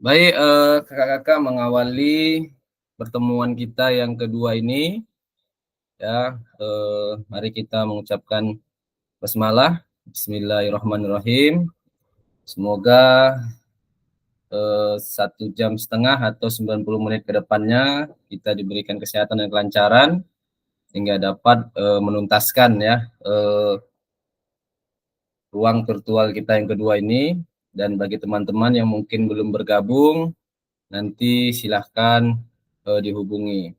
Baik, kakak-kakak mengawali pertemuan kita yang kedua ini, ya, mari kita mengucapkan basmalah, Bismillahirrahmanirrahim. Semoga 1,5 jam atau 90 menit ke depannya kita diberikan kesehatan dan kelancaran sehingga dapat menuntaskan ya ruang virtual kita yang kedua ini. Dan bagi teman-teman yang mungkin belum bergabung, nanti silahkan dihubungi.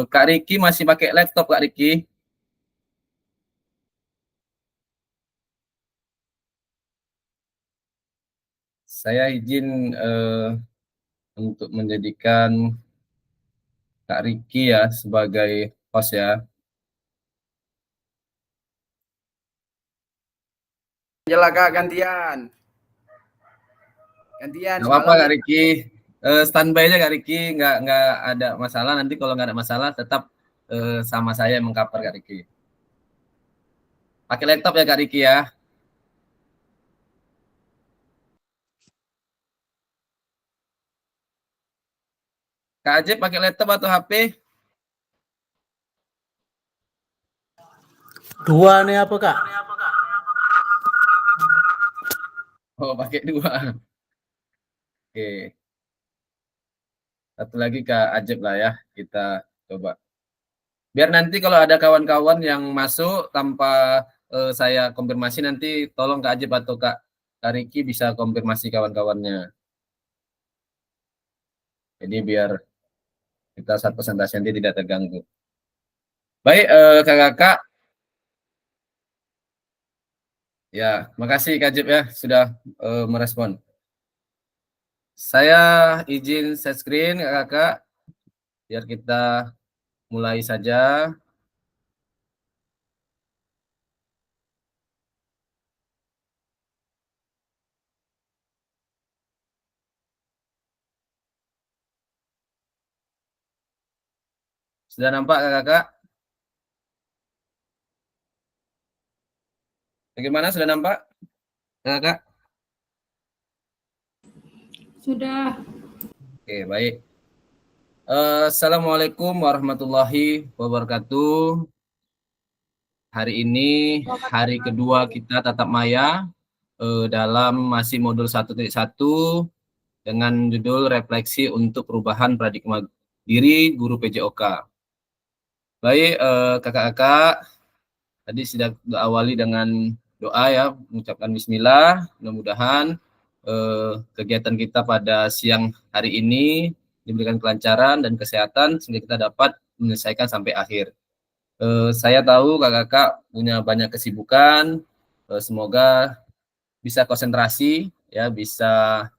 Kak Riki masih pakai laptop, Kak Riki? Saya izin untuk menjadikan Kak Riki ya sebagai host ya. Jelas Kak, gantian. Gantian Nggak apa-apa semalam. Kak Riki. Standby aja Kak Riki, nggak ada masalah. Nanti kalau nggak ada masalah tetap sama saya yang mengcover Kak Riki. Pakai laptop ya Kak Riki ya. Kak Ajib pakai laptop atau HP? Dua nih apa Kak? Oh, pakai dua. Oke. Satu lagi Kak Ajib lah ya. Kita coba. Biar nanti kalau ada kawan-kawan yang masuk tanpa saya konfirmasi, nanti tolong Kak Ajib atau Kak Riki bisa konfirmasi kawan-kawannya. Jadi biar kita saat presentasi nanti tidak terganggu. Baik, kakak-kakak. Ya, makasih Kak Ajib ya sudah merespon. Saya izin share screen kakak-kakak biar kita mulai saja. Sudah nampak kakak-kakak? Bagaimana, sudah nampak kakak-kakak? Sudah. Oke, baik. Assalamualaikum warahmatullahi wabarakatuh. Hari ini hari kedua kita tatap maya dalam masih modul 1.1 dengan judul refleksi untuk perubahan paradigma diri guru PJOK. Baik, kakak-kakak, tadi sudah diawali dengan doa ya, mengucapkan bismillah. Mudah-mudahan kegiatan kita pada siang hari ini diberikan kelancaran dan kesehatan sehingga kita dapat menyelesaikan sampai akhir. Saya tahu kakak-kakak punya banyak kesibukan, semoga bisa konsentrasi ya, bisa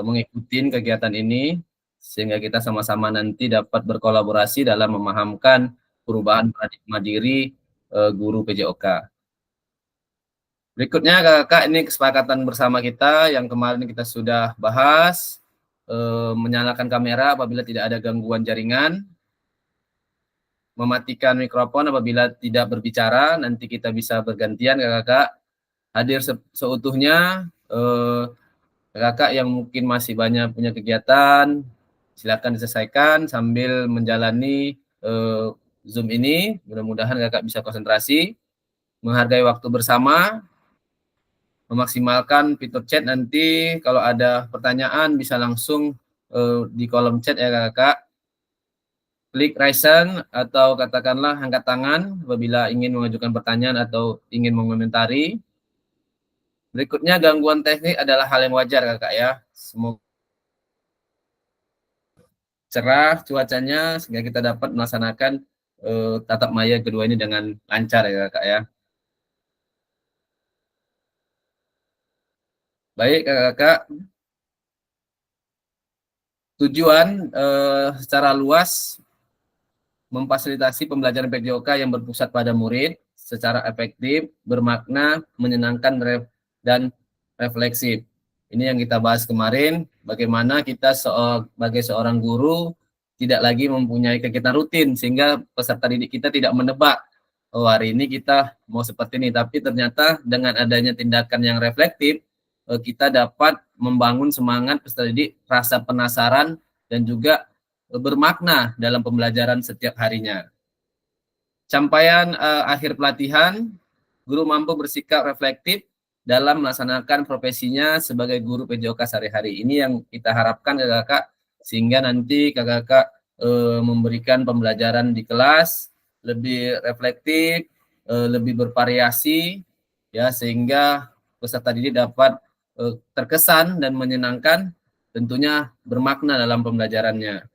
mengikuti kegiatan ini sehingga kita sama-sama nanti dapat berkolaborasi dalam memahamkan perubahan paradigma diri guru PJOK. Berikutnya kakak, ini kesepakatan bersama kita yang kemarin kita sudah bahas, menyalakan kamera apabila tidak ada gangguan jaringan, mematikan mikrofon apabila tidak berbicara. Nanti kita bisa bergantian kakak hadir seutuhnya. Kakak yang mungkin masih banyak punya kegiatan, silakan diselesaikan sambil menjalani Zoom ini. Mudah-mudahan kakak bisa konsentrasi, menghargai waktu bersama, memaksimalkan fitur chat. Nanti kalau ada pertanyaan bisa langsung di kolom chat ya kakak. Klik raise hand atau katakanlah angkat tangan apabila ingin mengajukan pertanyaan atau ingin mengomentari. Berikutnya, gangguan teknik adalah hal yang wajar kakak ya. Semoga cerah cuacanya sehingga kita dapat melaksanakan tatap maya kedua ini dengan lancar ya kakak ya. Baik kakak-kakak, tujuan secara luas memfasilitasi pembelajaran PJOK yang berpusat pada murid secara efektif, bermakna, menyenangkan, dan refleksif. Ini yang kita bahas kemarin, bagaimana kita sebagai seorang guru tidak lagi mempunyai kegiatan rutin, sehingga peserta didik kita tidak menebak, oh hari ini kita mau seperti ini, tapi ternyata dengan adanya tindakan yang reflektif, kita dapat membangun semangat peserta didik, rasa penasaran, dan juga bermakna dalam pembelajaran setiap harinya. Capaian akhir pelatihan, guru mampu bersikap reflektif dalam melaksanakan profesinya sebagai guru PJOK sehari-hari. Ini yang kita harapkan kakak, sehingga nanti kakak memberikan pembelajaran di kelas lebih reflektif, lebih bervariasi, ya, sehingga peserta didik dapat terkesan dan menyenangkan, tentunya bermakna dalam pembelajarannya.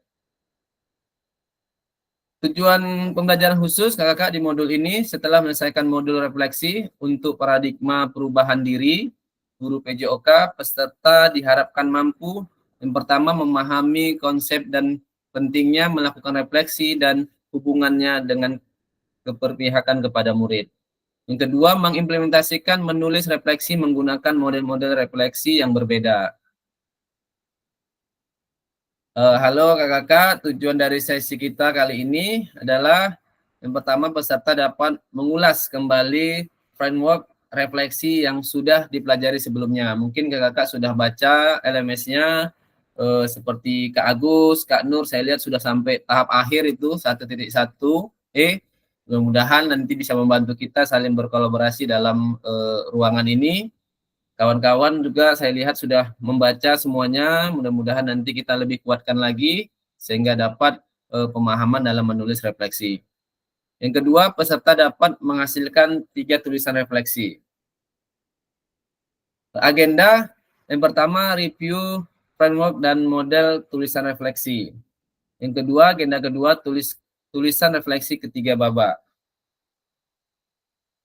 Tujuan pembelajaran khusus kakak di modul ini setelah menyelesaikan modul refleksi untuk paradigma perubahan diri, guru PJOK peserta diharapkan mampu yang pertama memahami konsep dan pentingnya melakukan refleksi dan hubungannya dengan keberpihakan kepada murid. Yang kedua, mengimplementasikan menulis refleksi menggunakan model-model refleksi yang berbeda. Halo kakak-kakak, tujuan dari sesi kita kali ini adalah yang pertama peserta dapat mengulas kembali framework refleksi yang sudah dipelajari sebelumnya. Mungkin kakak-kakak sudah baca LMS-nya seperti Kak Agus, Kak Nur, saya lihat sudah sampai tahap akhir itu 1.1E. Mudah-mudahan nanti bisa membantu kita saling berkolaborasi dalam ruangan ini. Kawan-kawan juga saya lihat sudah membaca semuanya, mudah-mudahan nanti kita lebih kuatkan lagi sehingga dapat pemahaman dalam menulis refleksi. Yang kedua, peserta dapat menghasilkan 3 tulisan refleksi. Agenda yang pertama, review framework dan model tulisan refleksi. Yang kedua, agenda kedua, tulisan refleksi ketiga babak.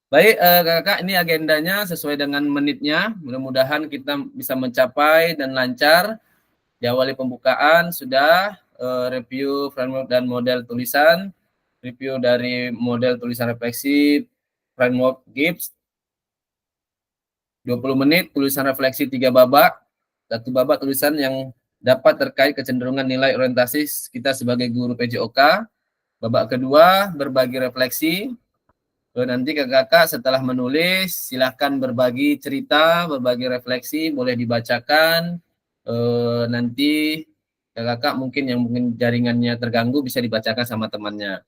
Baik, kakak, ini agendanya sesuai dengan menitnya. Mudah-mudahan kita bisa mencapai dan lancar. Diawali pembukaan sudah, review framework dan model tulisan, review dari model tulisan refleksi, framework GIBS, 20 menit, tulisan refleksi 3 babak, 1 babak tulisan yang dapat terkait kecenderungan nilai orientasi kita sebagai guru PJOK. Babak kedua, berbagi refleksi. Nanti kakak setelah menulis silahkan berbagi cerita, berbagi refleksi, boleh dibacakan. Nanti kakak mungkin yang mungkin jaringannya terganggu bisa dibacakan sama temannya.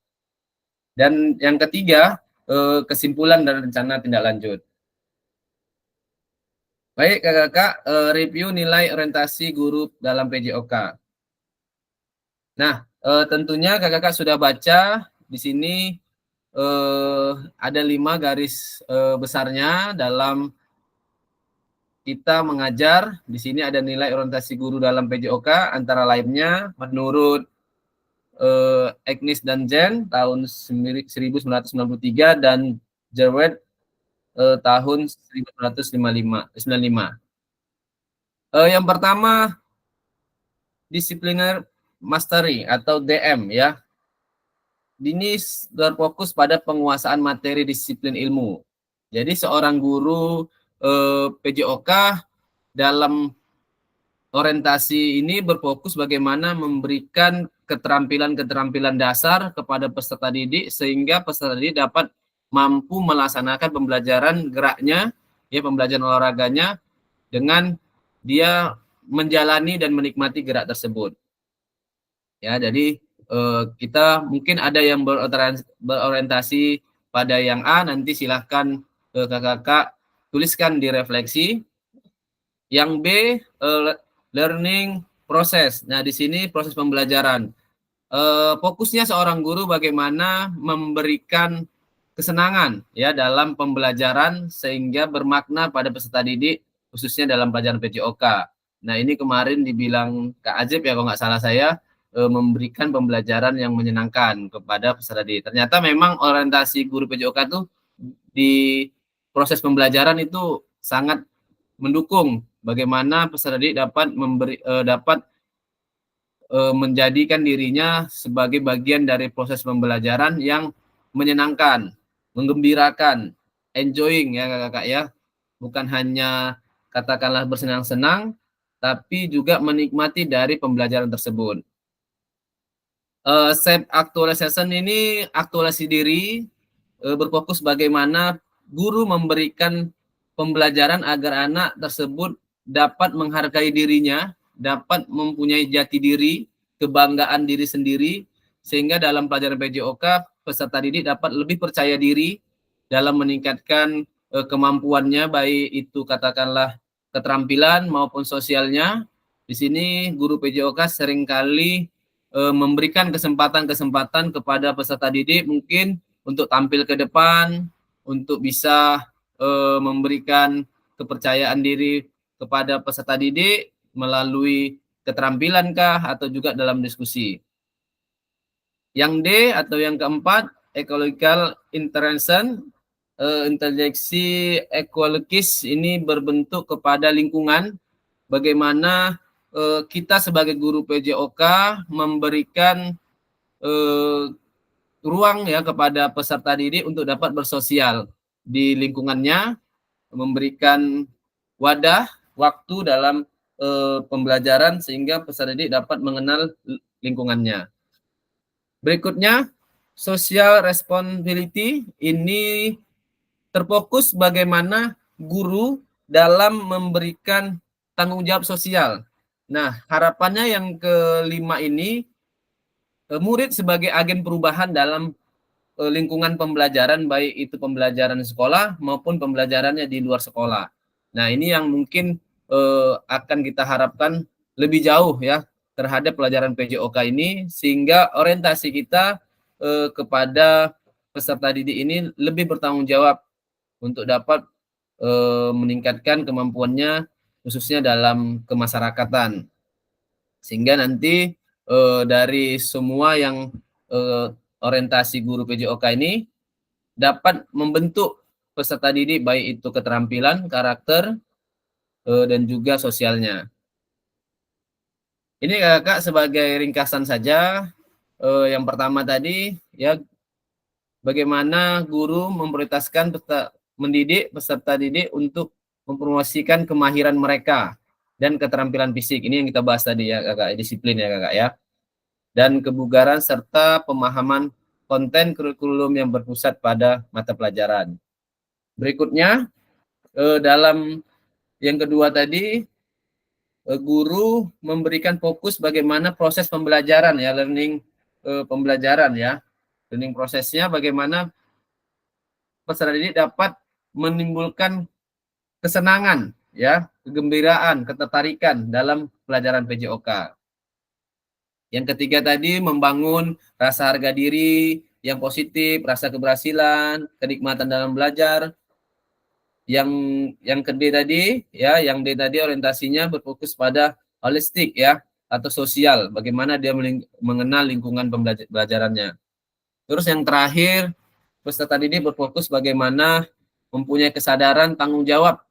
Dan yang ketiga, kesimpulan dan rencana tindak lanjut. Baik kakak, review nilai orientasi guru dalam PJOK. Nah, tentunya kakak sudah baca di sini. Ada 5 garis besarnya dalam kita mengajar. Di sini ada nilai orientasi guru dalam PJOK, antara lainnya menurut Agnes dan Jen tahun 1993 dan Jerwet tahun 1995. Yang pertama, Disciplinary Mastery atau DM, ya. Ini berfokus pada penguasaan materi disiplin ilmu. Jadi seorang guru PJOK dalam orientasi ini berfokus bagaimana memberikan keterampilan-keterampilan dasar kepada peserta didik sehingga peserta didik dapat mampu melaksanakan pembelajaran geraknya, ya, pembelajaran olahraganya dengan dia menjalani dan menikmati gerak tersebut. Ya, jadi kita mungkin ada yang berorientasi pada yang A, nanti silahkan kakak tuliskan di refleksi. Yang B, learning proses. Nah, di sini proses pembelajaran. Fokusnya seorang guru bagaimana memberikan kesenangan, ya, dalam pembelajaran sehingga bermakna pada peserta didik, khususnya dalam pelajaran PJOK. Nah, ini kemarin dibilang Kak Ajib, ya, kalau nggak salah saya, memberikan pembelajaran yang menyenangkan kepada peserta didik. Ternyata memang orientasi guru PJOK itu di proses pembelajaran itu sangat mendukung bagaimana peserta didik dapat menjadikan dirinya sebagai bagian dari proses pembelajaran yang menyenangkan, menggembirakan, enjoying, ya kakak, ya. Bukan hanya katakanlah bersenang-senang, tapi juga menikmati dari pembelajaran tersebut. Self actualization ini aktualisasi diri, berfokus bagaimana guru memberikan pembelajaran agar anak tersebut dapat menghargai dirinya, dapat mempunyai jati diri, kebanggaan diri sendiri, sehingga dalam pelajaran PJOK peserta didik dapat lebih percaya diri dalam meningkatkan kemampuannya, baik itu katakanlah keterampilan maupun sosialnya. Di sini guru PJOK seringkali memberikan kesempatan-kesempatan kepada peserta didik mungkin untuk tampil ke depan, untuk bisa memberikan kepercayaan diri kepada peserta didik melalui keterampilankah atau juga dalam diskusi. Yang D atau yang keempat, ecological intervention, interjeksi ekologis ini berbentuk kepada lingkungan, bagaimana kita sebagai guru PJOK memberikan ruang ya kepada peserta didik untuk dapat bersosial di lingkungannya, memberikan wadah waktu dalam pembelajaran sehingga peserta didik dapat mengenal lingkungannya. Berikutnya, social responsibility ini terfokus bagaimana guru dalam memberikan tanggung jawab sosial. Nah, harapannya yang kelima ini, murid sebagai agen perubahan dalam lingkungan pembelajaran, baik itu pembelajaran sekolah maupun pembelajarannya di luar sekolah. Nah, ini yang mungkin akan kita harapkan lebih jauh ya terhadap pelajaran PJOK ini, sehingga orientasi kita kepada peserta didik ini lebih bertanggung jawab untuk dapat meningkatkan kemampuannya khususnya dalam kemasyarakatan. Sehingga nanti dari semua yang orientasi guru PJOK ini dapat membentuk peserta didik baik itu keterampilan, karakter, dan juga sosialnya. Ini kakak sebagai ringkasan saja. Yang pertama tadi ya bagaimana guru memprioritaskan mendidik peserta didik untuk mempromosikan kemahiran mereka dan keterampilan fisik. Ini yang kita bahas tadi ya kakak, disiplin ya kakak ya. Dan kebugaran serta pemahaman konten kurikulum yang berpusat pada mata pelajaran. Berikutnya dalam yang kedua tadi, guru memberikan fokus bagaimana proses pembelajaran ya, learning pembelajaran ya, learning prosesnya bagaimana peserta didik dapat menimbulkan kesenangan ya, kegembiraan, ketertarikan dalam pelajaran PJOK. Yang ketiga tadi membangun rasa harga diri yang positif, rasa keberhasilan, kenikmatan dalam belajar. Yang kedua tadi ya, yang D tadi orientasinya berfokus pada holistik ya atau sosial, bagaimana dia mengenal lingkungan pembelajarannya. Terus yang terakhir, peserta didik berfokus bagaimana mempunyai kesadaran tanggung jawab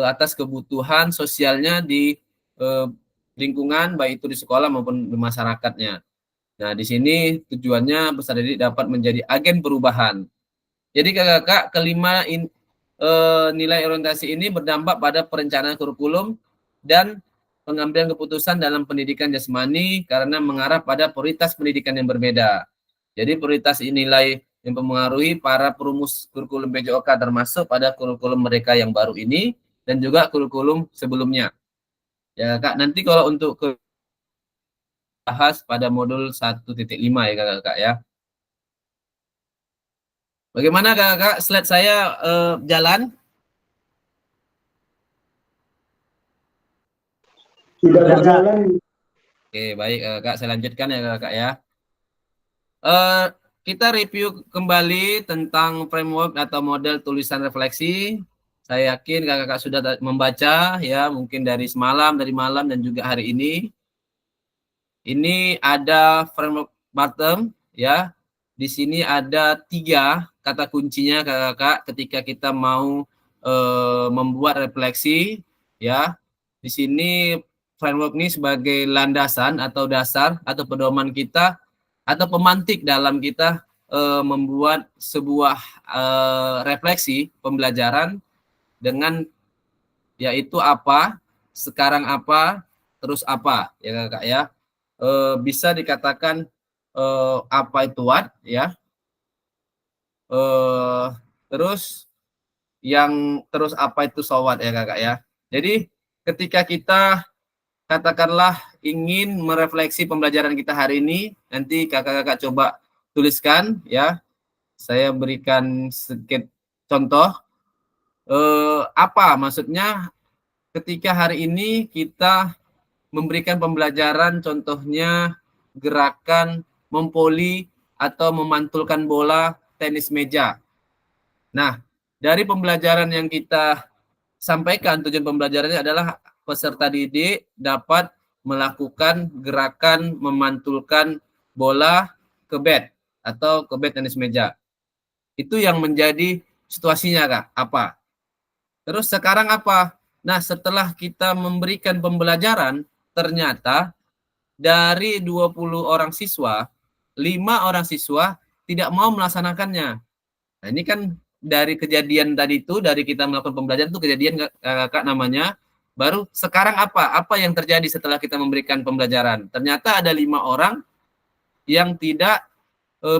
atas kebutuhan sosialnya di lingkungan, baik itu di sekolah maupun di masyarakatnya. Nah, di sini tujuannya peserta didik dapat menjadi agen perubahan. Jadi kakak kelima nilai orientasi ini berdampak pada perencanaan kurikulum dan pengambilan keputusan dalam pendidikan jasmani karena mengarah pada prioritas pendidikan yang berbeda. Jadi prioritas nilai yang mempengaruhi para perumus kurikulum PJOK termasuk pada kurikulum mereka yang baru ini dan juga kurikulum sebelumnya. Ya Kak, nanti kalau untuk bahas pada modul 1.5 ya Kak ya. Bagaimana Kak? Slide saya jalan? Sudah jalan. Oke, baik Kak, saya lanjutkan ya Kak ya. Kita review kembali tentang framework atau model tulisan refleksi. Saya yakin Kakak sudah membaca ya, mungkin dari semalam, dari malam dan juga hari ini. Ini ada framework bottom ya. Di sini ada 3 kata kuncinya Kakak ketika kita mau membuat refleksi ya. Di sini framework ini sebagai landasan atau dasar atau pedoman kita atau pemantik dalam kita membuat sebuah refleksi pembelajaran dengan yaitu apa, sekarang apa, terus apa ya Kakak ya. Bisa dikatakan apa itu what ya. Terus yang terus apa itu so what ya Kakak ya. Jadi ketika kita katakanlah ingin merefleksi pembelajaran kita hari ini, nanti kakak-kakak coba tuliskan ya. Saya berikan sedikit contoh. Apa maksudnya ketika hari ini kita memberikan pembelajaran contohnya gerakan mempoli atau memantulkan bola tenis meja. Nah, dari pembelajaran yang kita sampaikan, tujuan pembelajarannya adalah peserta didik dapat melakukan gerakan memantulkan bola ke bat atau ke bat tenis meja. Itu yang menjadi situasinya, Kak. Apa? Terus sekarang apa? Nah, setelah kita memberikan pembelajaran, ternyata dari 20 orang siswa, 5 orang siswa tidak mau melaksanakannya. Nah, ini kan dari kejadian tadi itu, dari kita melakukan pembelajaran itu kejadian Kak namanya. Baru sekarang apa? Apa yang terjadi setelah kita memberikan pembelajaran? Ternyata ada 5 orang yang tidak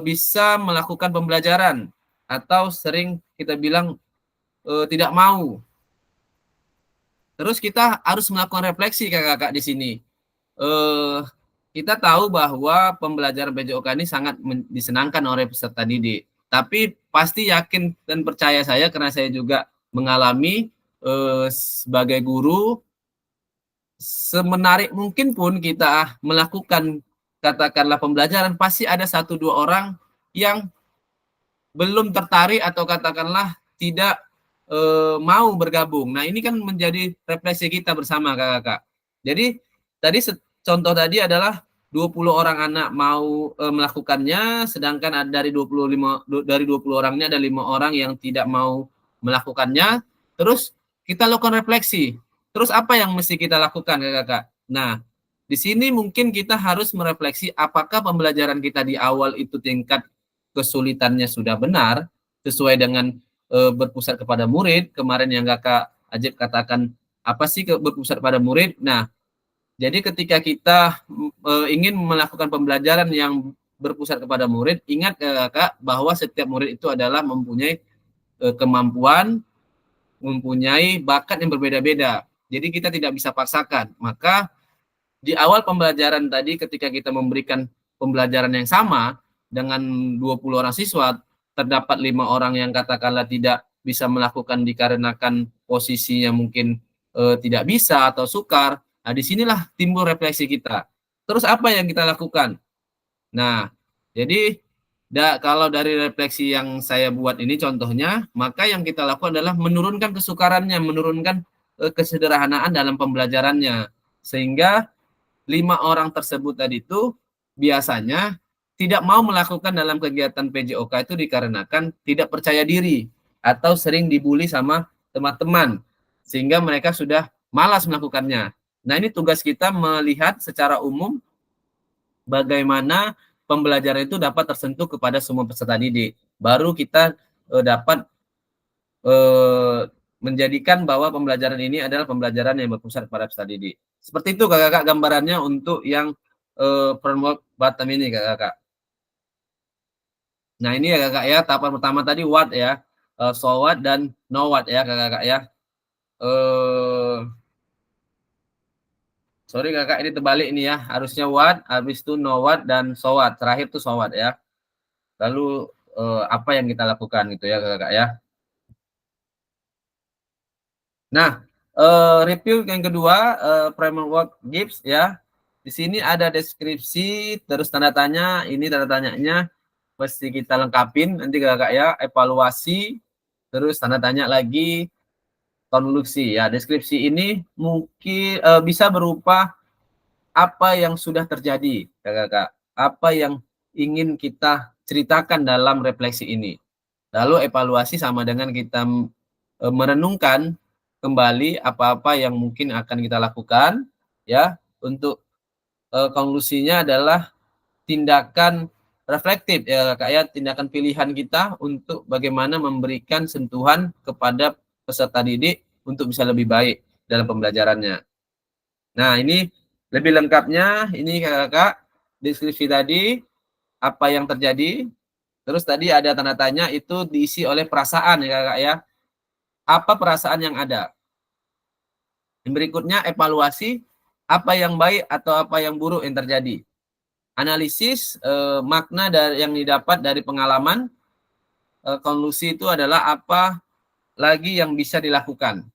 bisa melakukan pembelajaran atau sering kita bilang tidak mau. Terus kita harus melakukan refleksi kakak-kakak di sini. Kita tahu bahwa pembelajaran PJOK ini sangat disenangkan oleh peserta didik. Tapi pasti yakin dan percaya saya karena saya juga mengalami sebagai guru, semenarik mungkin pun kita melakukan katakanlah pembelajaran, pasti ada 1-2 orang yang belum tertarik atau katakanlah tidak mau bergabung. Nah, ini kan menjadi refleksi kita bersama kakak-kakak. Jadi tadi contoh tadi adalah 20 orang anak mau melakukannya, sedangkan dari 20 orangnya ada 5 orang yang tidak mau melakukannya. Terus kita lakukan refleksi. Terus apa yang mesti kita lakukan kakak-kakak? Nah, di sini mungkin kita harus merefleksi apakah pembelajaran kita di awal itu tingkat kesulitannya sudah benar sesuai dengan berpusat kepada murid. Kemarin yang kakak Ajib katakan apa sih berpusat pada murid. Nah, jadi ketika kita ingin melakukan pembelajaran yang berpusat kepada murid, ingat kakak bahwa setiap murid itu adalah mempunyai kemampuan, mempunyai bakat yang berbeda-beda. Jadi kita tidak bisa paksakan. Maka di awal pembelajaran tadi ketika kita memberikan pembelajaran yang sama dengan 20 orang siswa, terdapat 5 orang yang katakanlah tidak bisa melakukan dikarenakan posisinya mungkin tidak bisa atau sukar. Nah, disinilah timbul refleksi kita. Terus apa yang kita lakukan? Nah, jadi kalau dari refleksi yang saya buat ini contohnya, maka yang kita lakukan adalah menurunkan kesukarannya, menurunkan kesederhanaan dalam pembelajarannya. Sehingga 5 orang tersebut tadi itu biasanya tidak mau melakukan dalam kegiatan PJOK itu dikarenakan tidak percaya diri atau sering dibully sama teman-teman sehingga mereka sudah malas melakukannya. Nah, ini tugas kita melihat secara umum bagaimana pembelajaran itu dapat tersentuh kepada semua peserta didik. Baru kita dapat menjadikan bahwa pembelajaran ini adalah pembelajaran yang berpusat pada peserta didik. Seperti itu kakak-kakak gambarannya untuk yang framework Batam ini kakak-kakak. Nah, ini ya kakak ya, tahapan pertama tadi what ya, so what dan no what ya kakak-kakak ya. Sorry kakak, ini terbalik ini ya, harusnya what, habis itu no what dan so what, terakhir tuh so what ya. Lalu apa yang kita lakukan gitu ya kakak-kakak ya. Nah, review yang kedua, framework GIPS ya. Di sini ada deskripsi, terus tanda tanya, ini tanda tanyanya mesti kita lengkapin nanti kakak ya, evaluasi, terus tanda tanya lagi, konklusi ya. Deskripsi ini mungkin bisa berupa apa yang sudah terjadi kakak, apa yang ingin kita ceritakan dalam refleksi ini. Lalu evaluasi sama dengan kita merenungkan kembali apa-apa yang mungkin akan kita lakukan ya. Untuk konklusinya adalah tindakan reflektif ya Kak ya, tindakan pilihan kita untuk bagaimana memberikan sentuhan kepada peserta didik untuk bisa lebih baik dalam pembelajarannya. Nah, ini lebih lengkapnya ini Kakak deskripsi tadi apa yang terjadi. Terus tadi ada tanda tanya itu diisi oleh perasaan ya Kakak ya. Apa perasaan yang ada? Yang berikutnya evaluasi apa yang baik atau apa yang buruk yang terjadi. Analisis makna dari yang didapat dari pengalaman. Konklusi itu adalah apa lagi yang bisa dilakukan.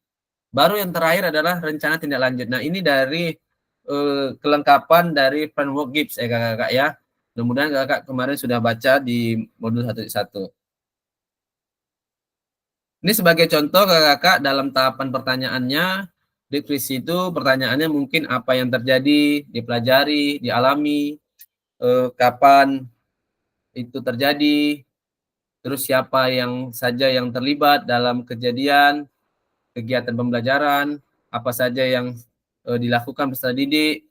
Baru yang terakhir adalah rencana tindak lanjut. Nah, ini dari kelengkapan dari framework GIPS kakak-kakak ya. Mudah-mudahan kakak kemarin sudah baca di modul 1.1. Ini sebagai contoh kakak-kakak dalam tahapan pertanyaannya, deskripsi itu pertanyaannya mungkin apa yang terjadi, dipelajari, dialami, kapan itu terjadi, terus siapa yang saja yang terlibat dalam kejadian, kegiatan pembelajaran, apa saja yang dilakukan peserta didik,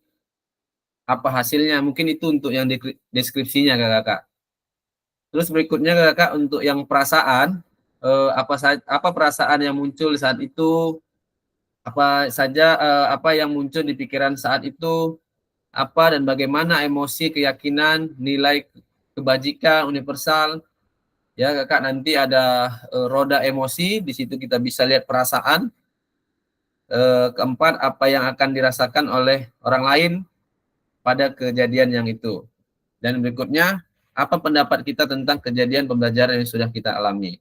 apa hasilnya, mungkin itu untuk yang deskripsinya kakak-kakak. Terus berikutnya kakak untuk yang perasaan, apa perasaan yang muncul saat itu, apa saja apa yang muncul di pikiran saat itu, apa dan bagaimana emosi, keyakinan, nilai kebajikan universal. Ya kakak, nanti ada roda emosi, di situ kita bisa lihat perasaan. Keempat, apa yang akan dirasakan oleh orang lain pada kejadian yang itu. Dan berikutnya, apa pendapat kita tentang kejadian pembelajaran yang sudah kita alami.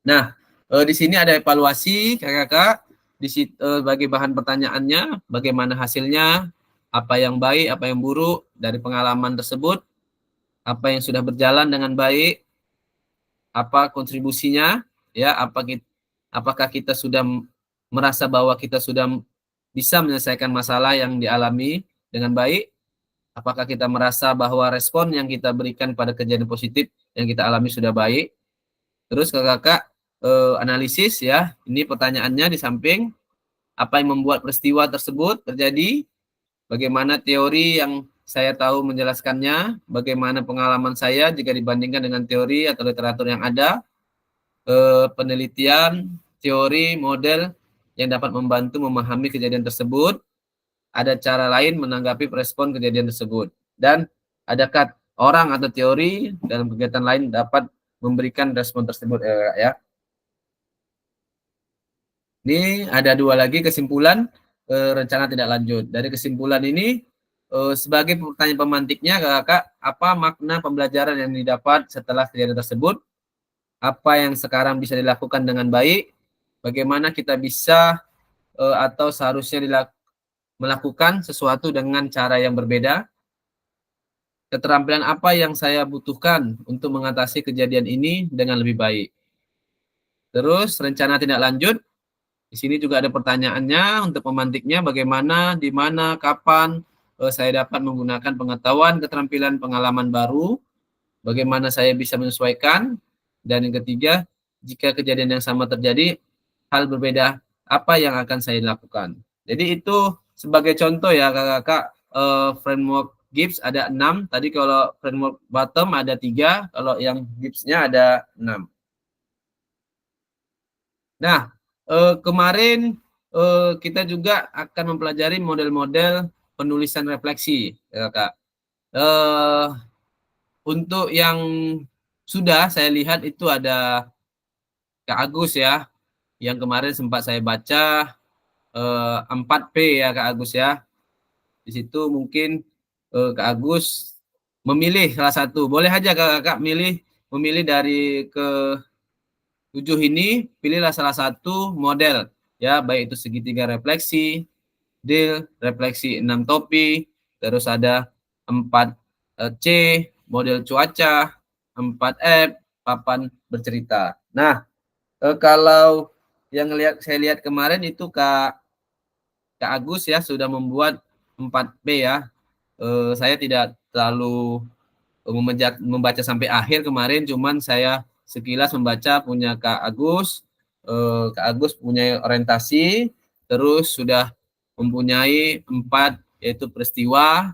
Nah, di sini ada evaluasi kakak-kakak, di situ bagi bahan pertanyaannya, bagaimana hasilnya, apa yang baik, apa yang buruk dari pengalaman tersebut, apa yang sudah berjalan dengan baik, apa kontribusinya, ya, apakah kita sudah merasa bahwa kita sudah bisa menyelesaikan masalah yang dialami dengan baik, apakah kita merasa bahwa respon yang kita berikan pada kejadian positif yang kita alami sudah baik. Terus kakak analisis ya, ini pertanyaannya di samping, apa yang membuat peristiwa tersebut terjadi, bagaimana teori yang saya tahu menjelaskannya, bagaimana pengalaman saya jika dibandingkan dengan teori atau literatur yang ada, penelitian, teori, model yang dapat membantu memahami kejadian tersebut, ada cara lain menanggapi respon kejadian tersebut, dan adakah orang atau teori dalam kegiatan lain dapat memberikan respon tersebut ya. Ini ada dua lagi kesimpulan rencana tidak lanjut. Dari kesimpulan ini sebagai pertanyaan pemantiknya kakak, apa makna pembelajaran yang didapat setelah kejadian tersebut? Apa yang sekarang bisa dilakukan dengan baik? Bagaimana kita bisa atau seharusnya melakukan sesuatu dengan cara yang berbeda? Keterampilan apa yang saya butuhkan untuk mengatasi kejadian ini dengan lebih baik? Terus rencana tindak lanjut. Di sini juga ada pertanyaannya untuk pemantiknya, bagaimana, di mana, kapan saya dapat menggunakan pengetahuan, keterampilan, pengalaman baru, bagaimana saya bisa menyesuaikan, dan yang ketiga, jika kejadian yang sama terjadi, hal berbeda, apa yang akan saya lakukan. Jadi itu sebagai contoh ya kakak-kakak, framework GIPS ada 6, tadi kalau framework bottom ada 3, kalau yang GIPS-nya ada 6. Nah, kemarin kita juga akan mempelajari model-model penulisan refleksi, ya, Kak. Untuk yang sudah saya lihat itu ada Kak Agus ya, yang kemarin sempat saya baca 4P ya Kak Agus ya. Di situ mungkin Kak Agus memilih salah satu. Boleh aja Kakak memilih dari ke 7 ini, pilihlah salah satu model ya, baik itu segitiga refleksi, deal, refleksi 6 topi, terus ada 4C, model cuaca, 4F, papan bercerita. Nah, kalau yang saya lihat kemarin itu Kak Agus ya sudah membuat 4P ya. Saya tidak terlalu membaca sampai akhir kemarin, cuman saya sekilas membaca punya Kak Agus. Kak Agus punya orientasi, terus sudah mempunyai 4, yaitu peristiwa,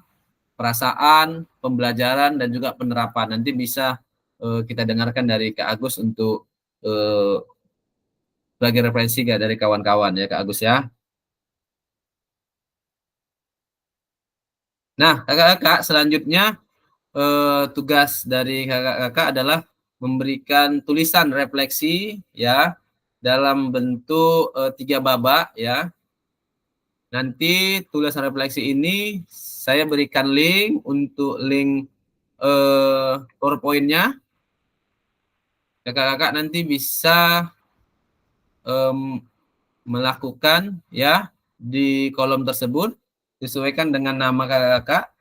perasaan, pembelajaran, dan juga penerapan. Nanti bisa kita dengarkan dari Kak Agus untuk sebagai referensi dari kawan-kawan ya Kak Agus ya. Nah kakak-kakak selanjutnya tugas dari kakak-kakak adalah memberikan tulisan refleksi ya dalam bentuk 3 babak ya. Nanti tulisan refleksi ini saya berikan link untuk link PowerPoint-nya. Kakak-kakak nanti bisa melakukan ya di kolom tersebut disesuaikan dengan nama kakak-kakak.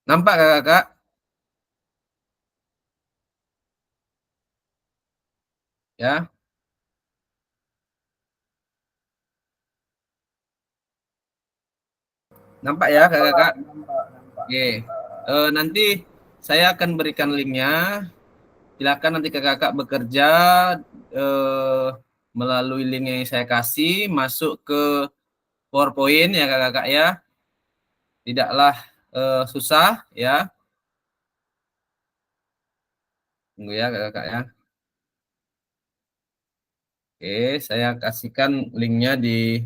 Nampak kakak-kakak? Ya, nampak ya kakak-kakak? Oke. Nanti saya akan berikan linknya. Silakan nanti kakak-kakak bekerja eh, melalui link yang saya kasih, masuk ke PowerPoint ya kakak-kakak ya. Tidaklah susah ya. Tunggu ya kakak-kakak ya. Oke, saya kasihkan linknya di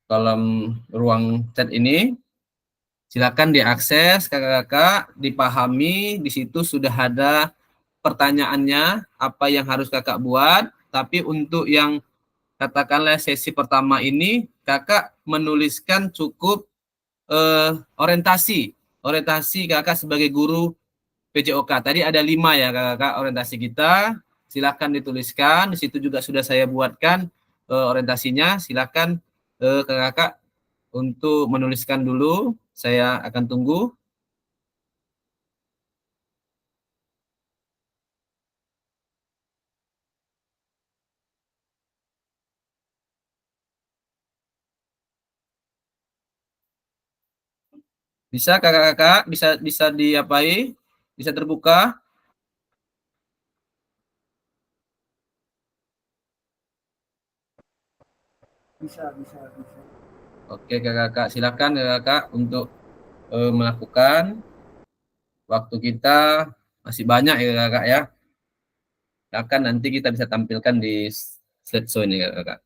kolom ruang chat ini. Silakan diakses kakak-kakak, dipahami. Di situ sudah ada pertanyaannya, apa yang harus kakak buat. Tapi untuk yang katakanlah sesi pertama ini, kakak menuliskan cukup orientasi. Orientasi kakak sebagai guru PJOK. Tadi ada 5 ya kakak orientasi kita. Silakan dituliskan. Di situ juga sudah saya buatkan orientasinya. Silakan kakak untuk menuliskan dulu. Saya akan tunggu. Bisa kakak-kakak, bisa bisa diapai, bisa terbuka. Bisa, bisa, bisa. Oke kakak-kakak, silakan kakak untuk melakukan. Waktu kita masih banyak ya kakak ya. Akan nanti kita bisa tampilkan di slideshow ini kakak.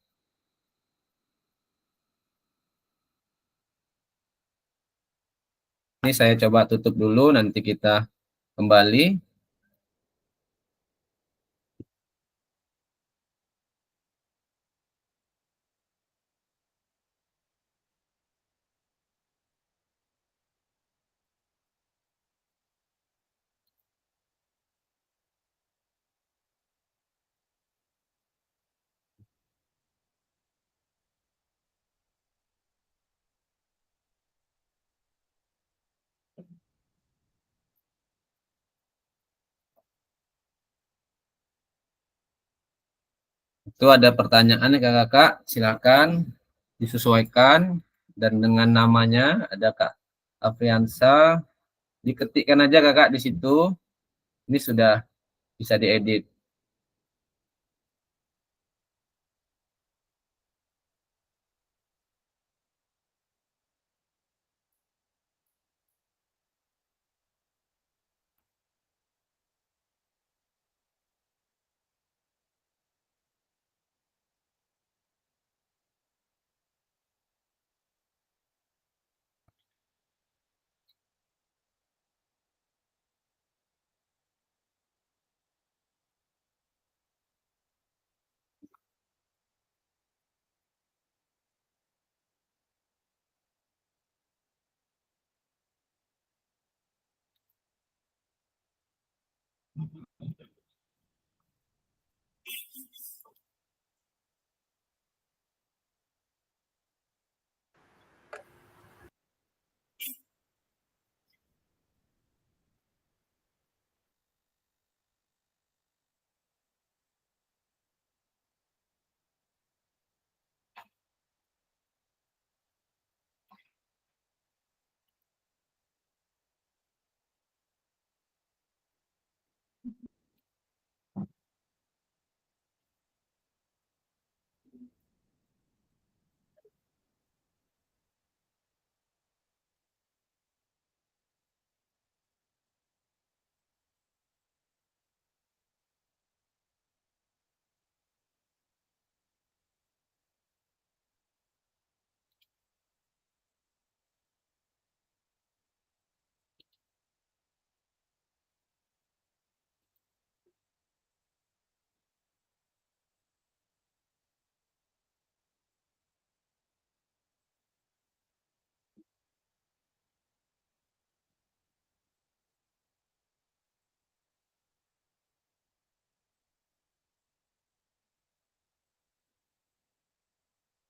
Ini saya coba tutup dulu, nanti kita kembali. Itu ada pertanyaan nih kakak, silakan disesuaikan dan dengan namanya ada Kak Afriansa, diketikkan aja kakak di situ. Ini sudah bisa diedit.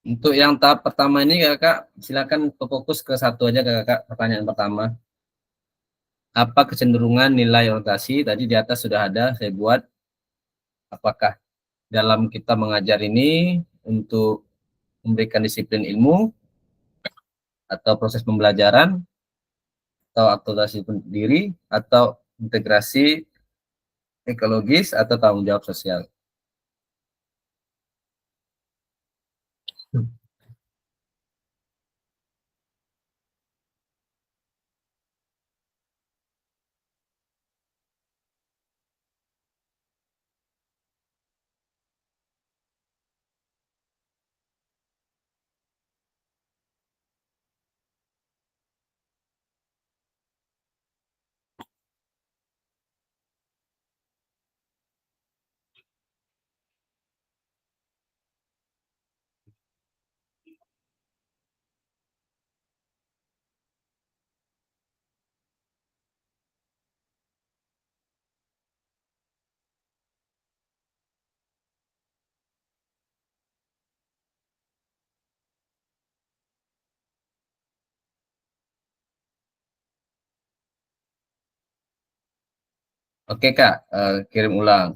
Untuk yang tahap pertama ini kakak silakan fokus ke satu aja kakak. Pertanyaan pertama, apa kecenderungan nilai orientasi? Tadi di atas sudah ada saya buat. Apakah dalam kita mengajar ini untuk memberikan disiplin ilmu atau proses pembelajaran atau aktualisasi diri atau integrasi ekologis atau tanggung jawab sosial. Oke kak, kirim ulang.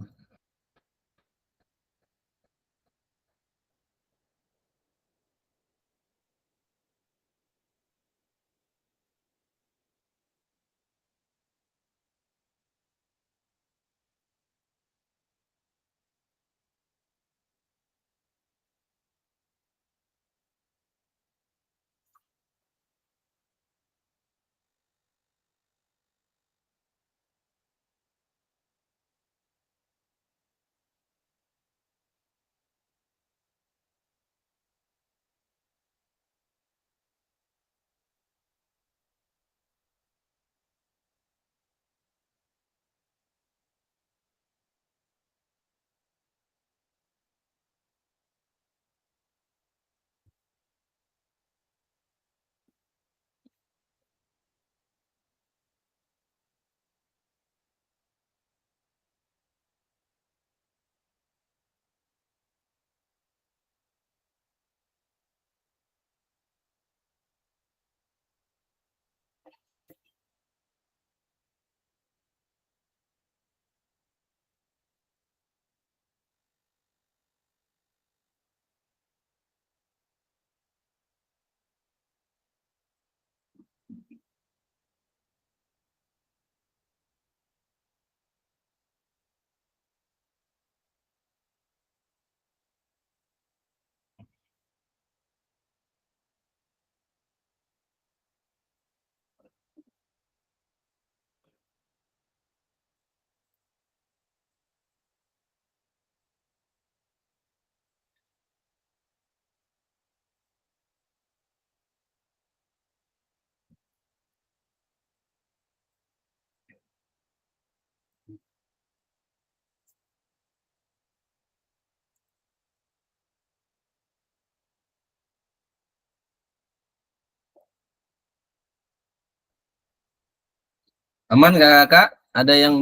Aman nggak kakak? Ada yang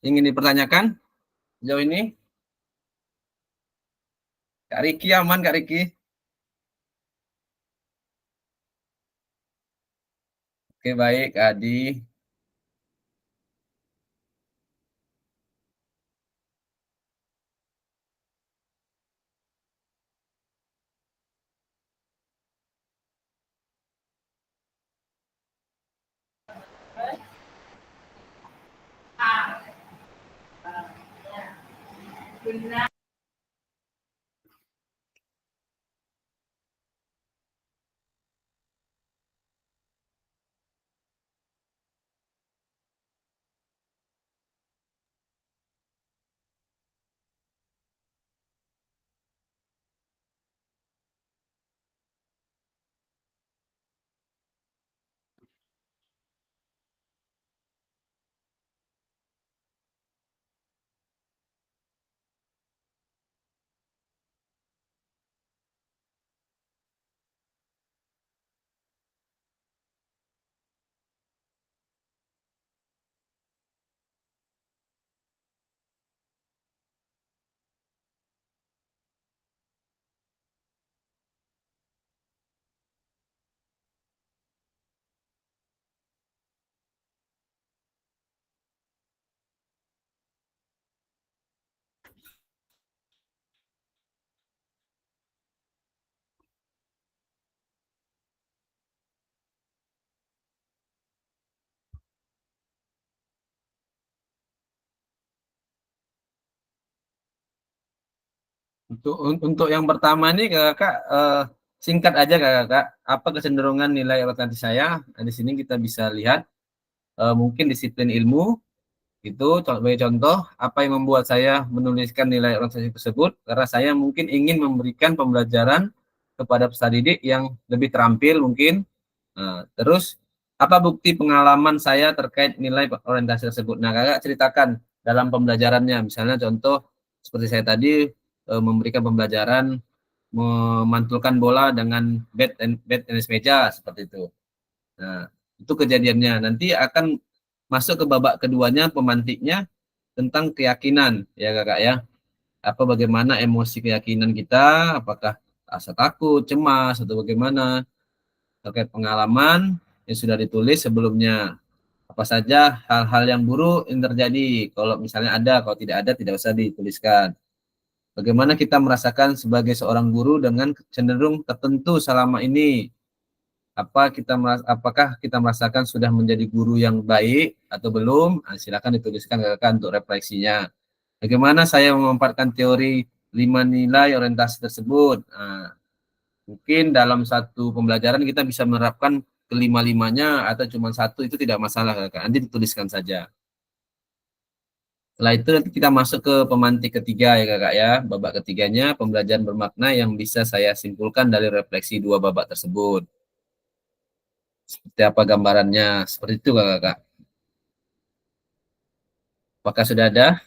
ingin dipertanyakan sejauh ini? Kak Riki aman Kak Riki? Oke baik Kak Adi. Untuk yang pertama nih kakak, singkat aja kakak, apa kecenderungan nilai orientasi saya? Nah, di sini kita bisa lihat mungkin disiplin ilmu itu sebagai contoh apa yang membuat saya menuliskan nilai orientasi tersebut karena saya mungkin ingin memberikan pembelajaran kepada peserta didik yang lebih terampil mungkin. Nah, terus apa bukti pengalaman saya terkait nilai orientasi tersebut? Nah, kakak ceritakan dalam pembelajarannya, misalnya contoh seperti saya tadi memberikan pembelajaran memantulkan bola dengan bat tenis meja seperti itu. Nah, itu kejadiannya. Nanti akan masuk ke babak keduanya pemantiknya tentang keyakinan ya kakak ya. Apa bagaimana emosi keyakinan kita, apakah rasa takut, cemas atau bagaimana terkait pengalaman yang sudah ditulis sebelumnya. Apa saja hal-hal yang buruk yang terjadi. Kalau misalnya ada, kalau tidak ada tidak usah dituliskan. Bagaimana kita merasakan sebagai seorang guru dengan cenderung tertentu selama ini? Apakah kita merasakan sudah menjadi guru yang baik atau belum? Nah, silakan dituliskan kakak untuk refleksinya. Bagaimana saya memanfaatkan teori 5 nilai orientasi tersebut? Nah, mungkin dalam satu pembelajaran kita bisa menerapkan kelima-limanya atau cuma satu itu tidak masalah kakak. Nanti dituliskan saja. Setelah itu nanti kita masuk ke pemantik ketiga ya kakak ya. Babak ketiganya pembelajaran bermakna yang bisa saya simpulkan dari refleksi dua babak tersebut. Seperti apa gambarannya? Seperti itu kakak. Apakah sudah ada?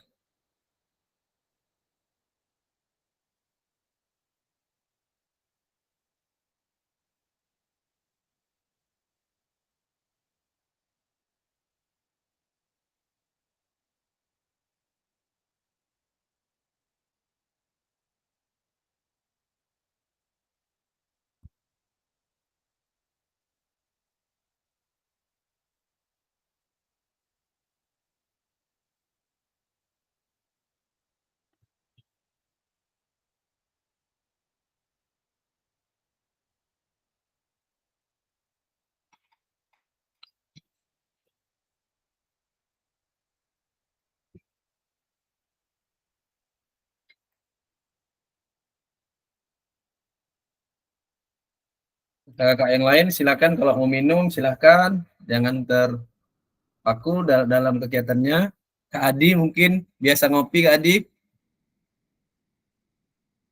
Kakak yang lain silakan kalau mau minum silakan. Jangan terpaku dalam kegiatannya. Kak Adi mungkin biasa ngopi Kak Adi.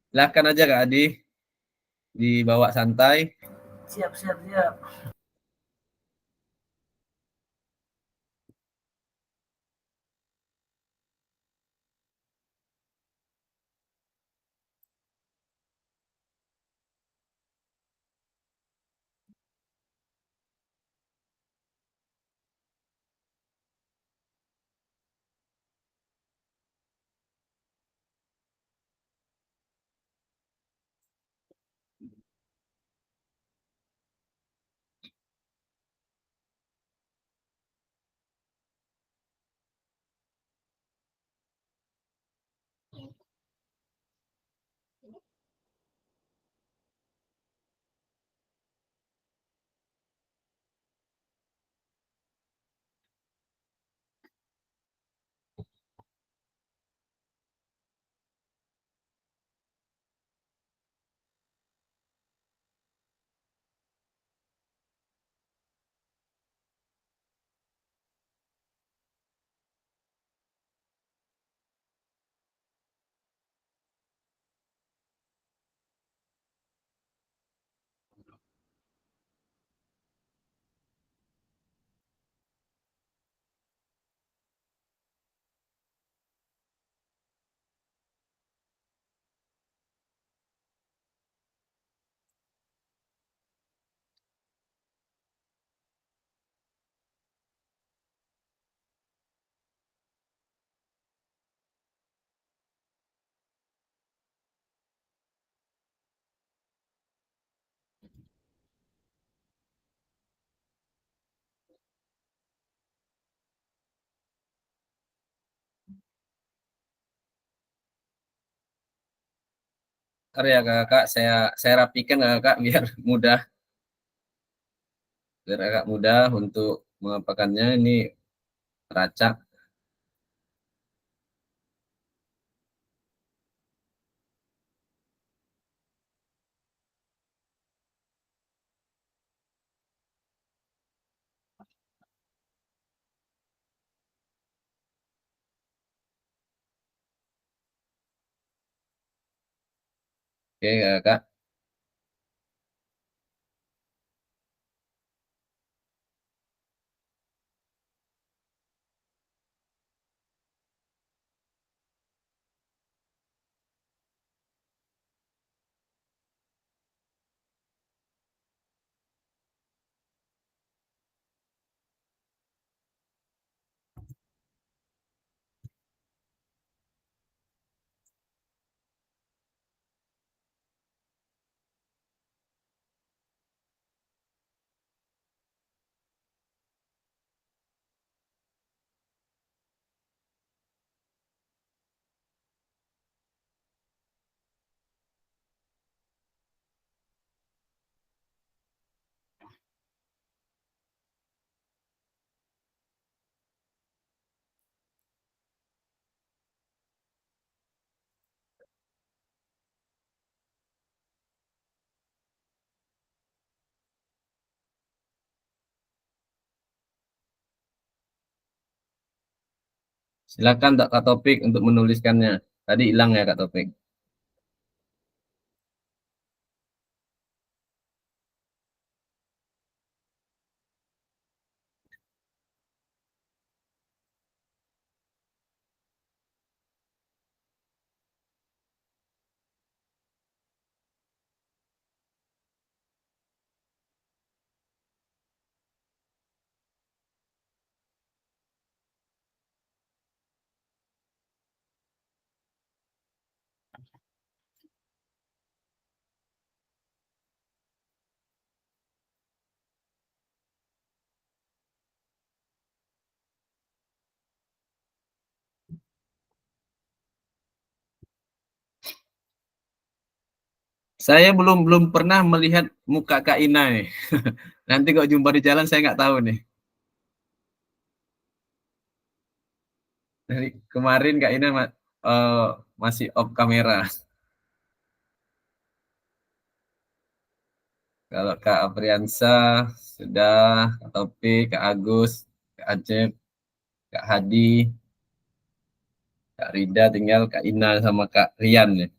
Silakan aja Kak Adi dibawa santai. Siap, siap, siap. Ntar ya kakak saya rapikan kakak biar agak mudah untuk mengapakannya ini teracak. Oke, Kak. Silakan Kak Topik untuk menuliskannya. Tadi hilang ya Kak Topik. Saya belum belum pernah melihat muka Kak Ina nih. Nanti kalau jumpa di jalan saya nggak tahu nih. Dari kemarin Kak Ina masih off kamera. Kalau Kak Apriansa sudah, Kak Topik, Kak Agus, Kak Acep, Kak Hadi, Kak Rida, tinggal Kak Ina sama Kak Rian nih.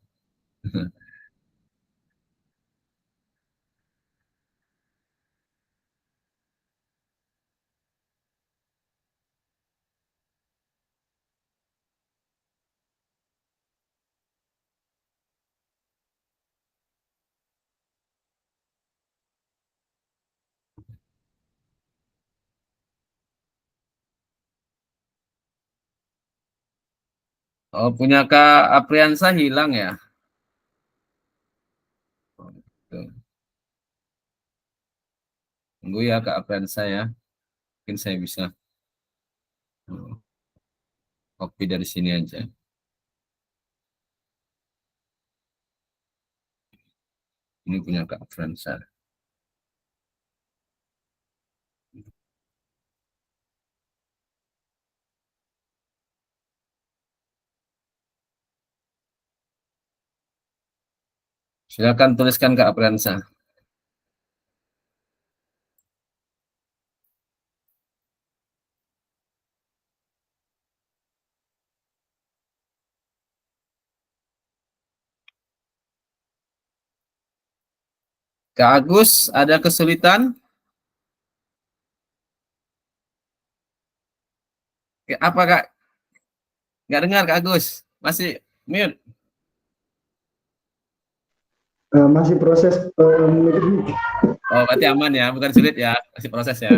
Oh, punya Kak Apriansa hilang ya? Tuh. Tunggu ya Kak Apriansa ya. Mungkin saya bisa copy dari sini aja. Ini punya Kak Apriansa. Silakan tuliskan Kak Apriansa. Kak Agus, ada kesulitan? Apa Kak? Nggak dengar Kak Agus? Masih mute? Masih proses Oh, berarti aman ya, bukan sulit ya, masih proses ya.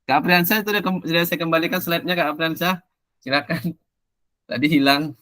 Kak Apriansa itu sudah saya kembalikan slide-nya Kak Apriansa. Silakan. Tadi hilang.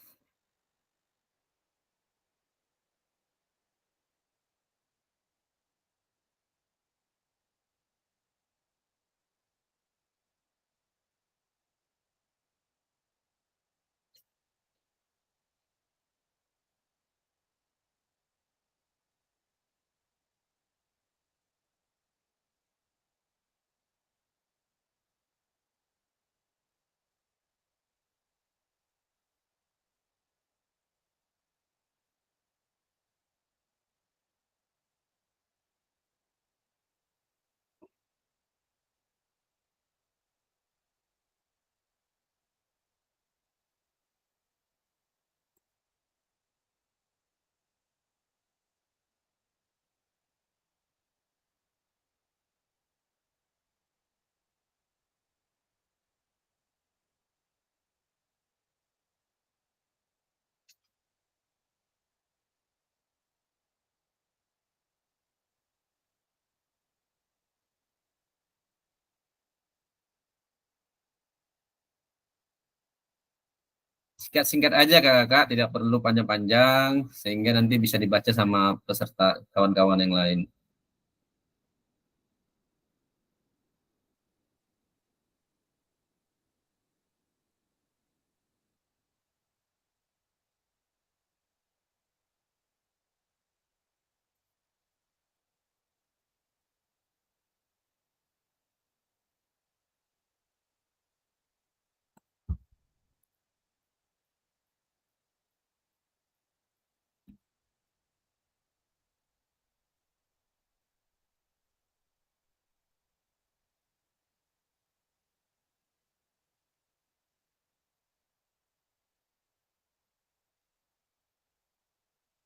Singkat-singkat aja kakak, tidak perlu panjang-panjang, sehingga nanti bisa dibaca sama peserta kawan-kawan yang lain.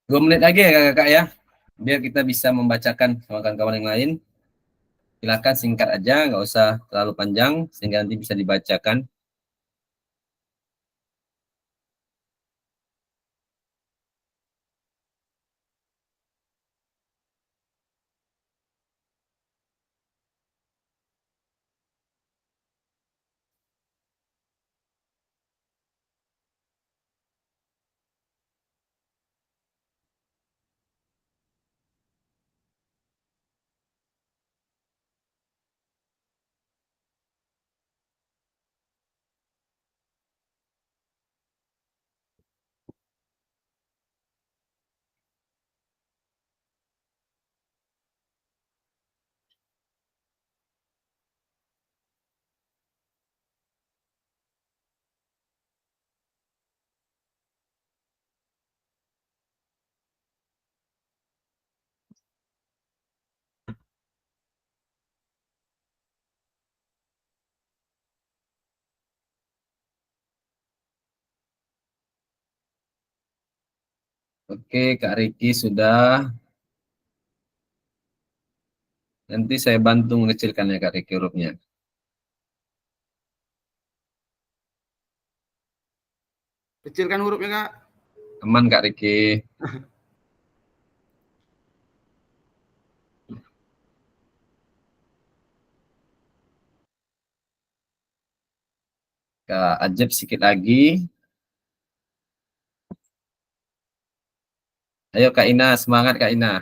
2 menit lagi ya kakak ya, biar kita bisa membacakan sama kawan-kawan yang lain. Silakan singkat aja, nggak usah terlalu panjang, sehingga nanti bisa dibacakan. Oke, Kak Riki sudah. Nanti saya bantu mengecilkan ya Kak Riki hurufnya. Kecilkan hurufnya, Kak. Aman Kak Riki. Kak Ajib sedikit lagi. Ayo Kak Ina, semangat Kak Ina.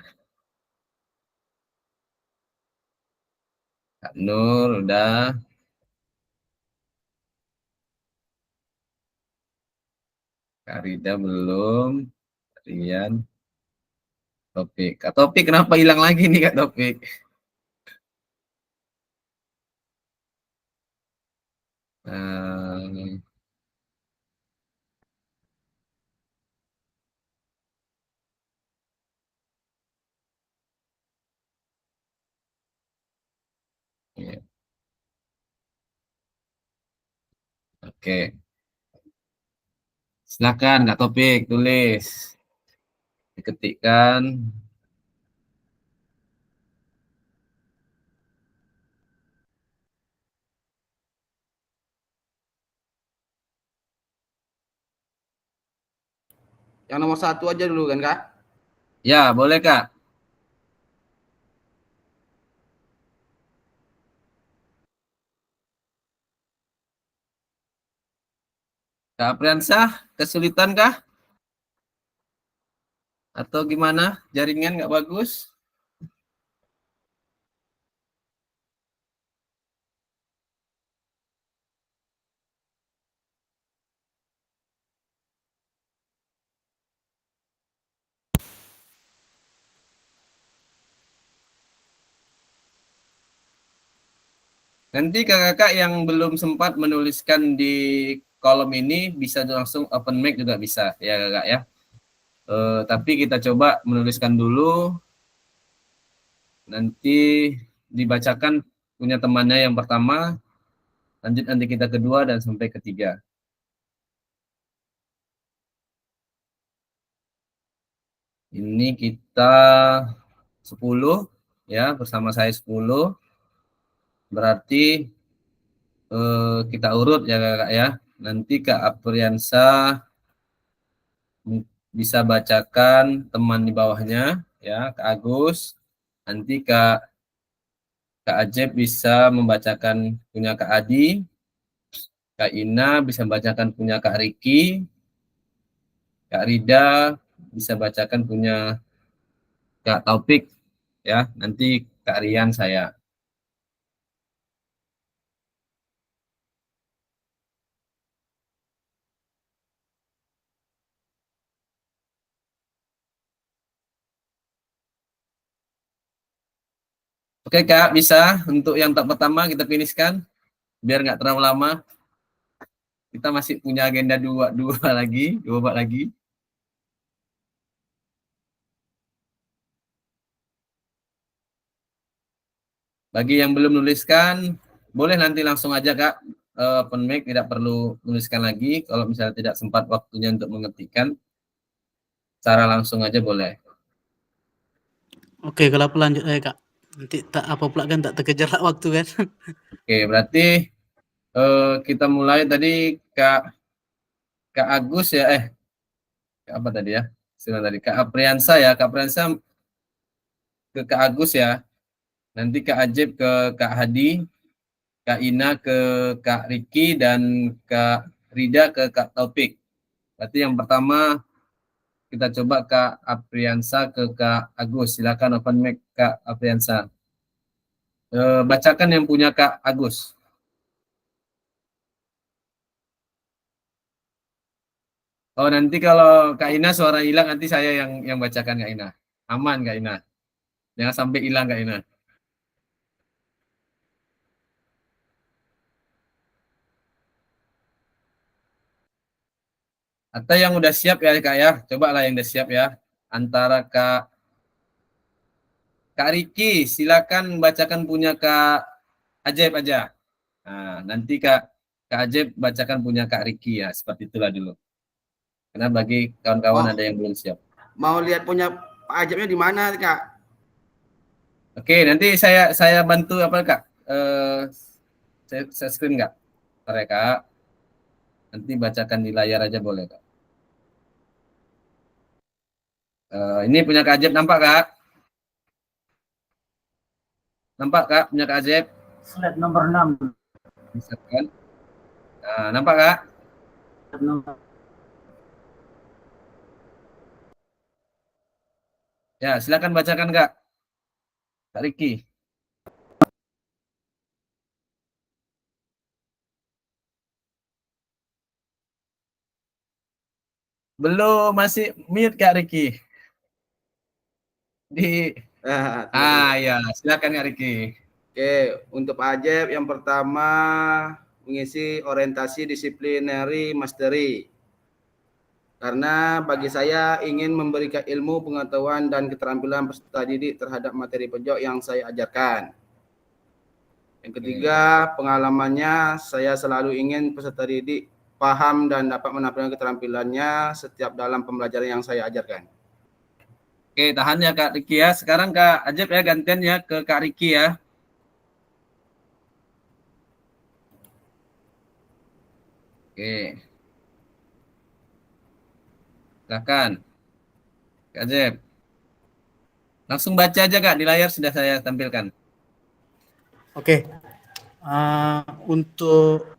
Kak Nur udah. Kak Rida belum. Rian. Topik. Kak Topik kenapa hilang lagi nih Kak Topik? Eh, ya, oke. Silakan Kak Topik tulis. Diketikkan. Yang nomor 1 aja dulu kan, Kak? Ya, boleh Kak. Kak Apriansah, kesulitan kah? Atau gimana? Jaringan nggak bagus? Nanti kakak-kakak yang belum sempat menuliskan di kolom ini bisa langsung open mic juga bisa ya kakak ya. Tapi kita coba menuliskan dulu, nanti dibacakan punya temannya yang pertama, lanjut nanti kita kedua dan sampai ketiga. Ini kita 10 ya, bersama saya 10. Berarti kita urut ya kakak ya. Nanti Kak Apriansa bisa bacakan teman di bawahnya ya, Kak Agus. Nanti Kak Ajep bisa membacakan punya Kak Adi. Kak Ina bisa membacakan punya Kak Riki. Kak Rida bisa bacakan punya Kak Taufik ya. Nanti Kak Rian saya. Oke Kak, bisa untuk yang tak pertama kita finishkan biar nggak terlalu lama. Kita masih punya agenda dua lagi, dua bab lagi. Bagi yang belum nuliskan, boleh nanti langsung aja Kak, open mic, tidak perlu menuliskan lagi. Kalau misalnya tidak sempat waktunya untuk mengetikkan, secara langsung aja boleh. Oke, kalau aku lanjut aja Kak. Nanti tak apa pula kan tak terkejar waktu kan. Oke, berarti kita mulai tadi Kak Agus ya, apa tadi ya? Istilah tadi Kak Apriansa ya, Kak Apriansa ke Kak Agus ya. Nanti Kak Ajib ke Kak Hadi, Kak Ina ke Kak Riki, dan Kak Rida ke Kak Taufik. Berarti yang pertama kita coba Kak Apriansa ke Kak Agus. Silakan open mic Kak Apriansa. Bacakan yang punya Kak Agus. Oh, nanti kalau Kak Ina suara hilang, nanti saya yang bacakan Kak Ina. Aman Kak Ina. Jangan sampai hilang Kak Ina. Atau yang udah siap ya Kak ya. Coba lah yang udah siap ya. Antara Kak Riki, silakan bacakan punya Kak Ajib aja. Nah, nanti Kak Ajib bacakan punya Kak Riki ya. Seperti itulah dulu. Karena bagi kawan-kawan ada yang belum siap. Mau lihat punya Pak Ajabnya di mana, Kak? Oke, nanti saya bantu apa Kak? Saya screen nggak? Ntar ya Kak. Nanti bacakan di layar aja boleh Kak. Ini punya Kak Ajib, nampak Kak? Nampak Kak punya Kak Ajib? Slide nomor 6. Bisa kan? Nah, nampak Kak? Slide nomor Ya, silakan bacakan Kak. Kak Riki. Belum, masih mute Kak Riki. Tunggu dulu. Ya, silakan Kak Riki. Oke, untuk Pak Ajab yang pertama mengisi orientasi disiplinary mastery. Karena bagi saya ingin memberikan ilmu, pengetahuan, dan keterampilan peserta didik terhadap materi pojok yang saya ajarkan. Yang ketiga, pengalamannya saya selalu ingin peserta didik paham dan dapat menampilkan keterampilannya setiap dalam pembelajaran yang saya ajarkan. Oke, tahan ya Kak Riki ya. Sekarang Kak Ajib ya, gantian ya ke Kak Riki ya. Oke. Silakan. Kak Ajib. Langsung baca aja Kak, di layar sudah saya tampilkan. Oke. Untuk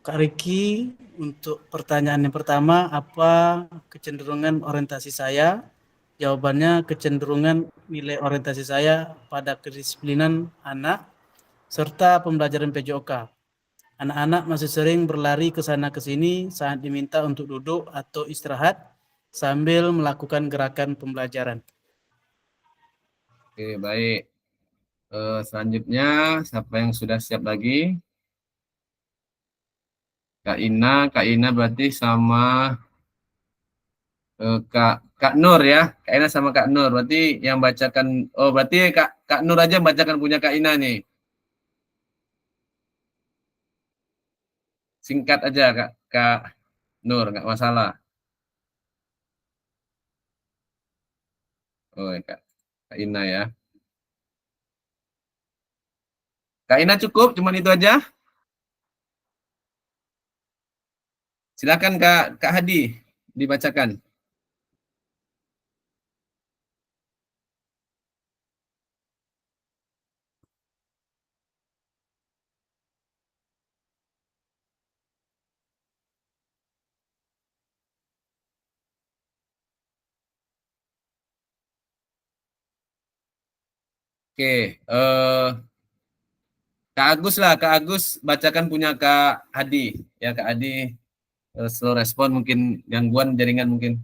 Kak Riki, untuk pertanyaan yang pertama, apa kecenderungan orientasi saya? Jawabannya kecenderungan nilai orientasi saya pada kedisiplinan anak serta pembelajaran PJOK. Anak-anak masih sering berlari ke sana ke sini saat diminta untuk duduk atau istirahat sambil melakukan gerakan pembelajaran. Oke, baik. Selanjutnya, siapa yang sudah siap lagi? Kak Ina berarti sama Kak Nur ya. Kak Ina sama Kak Nur. Berarti yang bacakan, oh berarti Kak Nur aja bacakan punya Kak Ina nih. Singkat aja Kak Nur, nggak masalah. Oh ya, Kak Ina ya. Kak Ina cukup, cuman itu aja. Silakan Kak Hadi dibacakan. Oke, Kak Agus lah, Kak Agus bacakan punya Kak Adi. Ya, Kak Adi slow respon mungkin gangguan jaringan mungkin.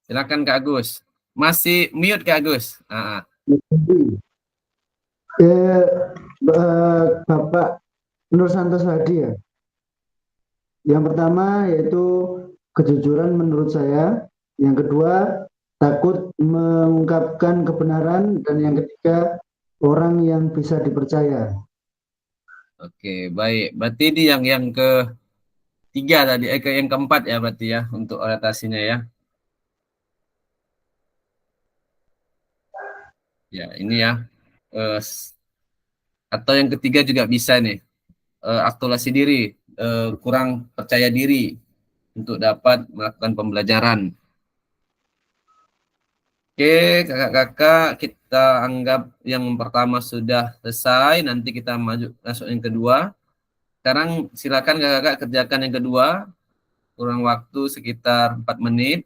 Silakan Kak Agus. Masih mute Kak Agus. Bapak Nur Santos Hadi ya. Yang pertama yaitu kejujuran menurut saya. Yang kedua takut mengungkapkan kebenaran dan yang ketiga orang yang bisa dipercaya. Oke, baik. Berarti ini yang ketiga tadi, yang keempat ya berarti ya untuk orientasinya ya. Ya, ini ya. Atau yang ketiga juga bisa nih, aktualisasi diri, kurang percaya diri untuk dapat melakukan pembelajaran. Oke, kakak-kakak, kita anggap yang pertama sudah selesai, nanti kita masuk yang kedua. Sekarang silakan kakak-kakak kerjakan yang kedua, kurang waktu sekitar 4 menit.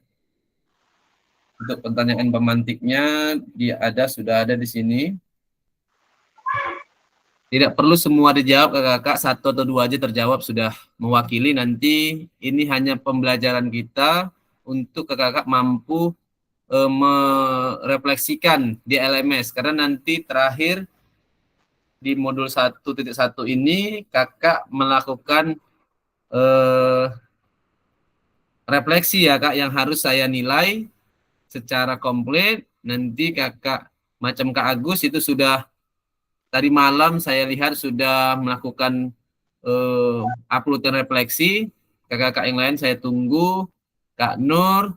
Untuk pertanyaan pemantiknya, sudah ada di sini. Tidak perlu semua dijawab kakak-kakak, satu atau dua aja terjawab sudah mewakili. Nanti ini hanya pembelajaran kita untuk kakak-kakak mampu merefleksikan di LMS. Karena nanti terakhir di modul 1.1 ini kakak melakukan refleksi ya kak, yang harus saya nilai secara komplit. Nanti kakak macam Kak Agus itu sudah tadi malam saya lihat sudah melakukan upload dan refleksi. Kakak-kakak yang lain saya tunggu. Kak Nur,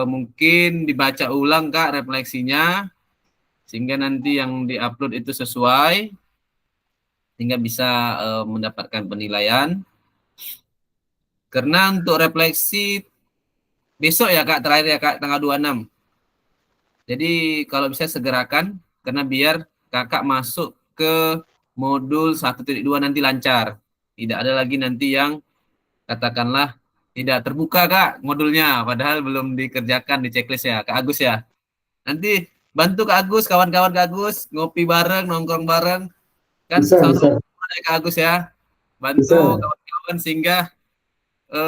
mungkin dibaca ulang Kak refleksinya, sehingga nanti yang diupload itu sesuai, sehingga bisa mendapatkan penilaian. Karena untuk refleksi besok ya Kak, terakhir ya Kak, tanggal 26. Jadi kalau bisa segerakan, karena biar kakak masuk ke modul 1.2 nanti lancar. Tidak ada lagi nanti yang katakanlah tidak terbuka Kak modulnya, padahal belum dikerjakan di checklist ya Kak Agus ya. Nanti bantu Kak Agus, kawan-kawan Kak Agus, ngopi bareng, nongkrong bareng. Kan Bisa, bisa, sama-sama Kak Agus ya. Bantu bisa. kawan-kawan sehingga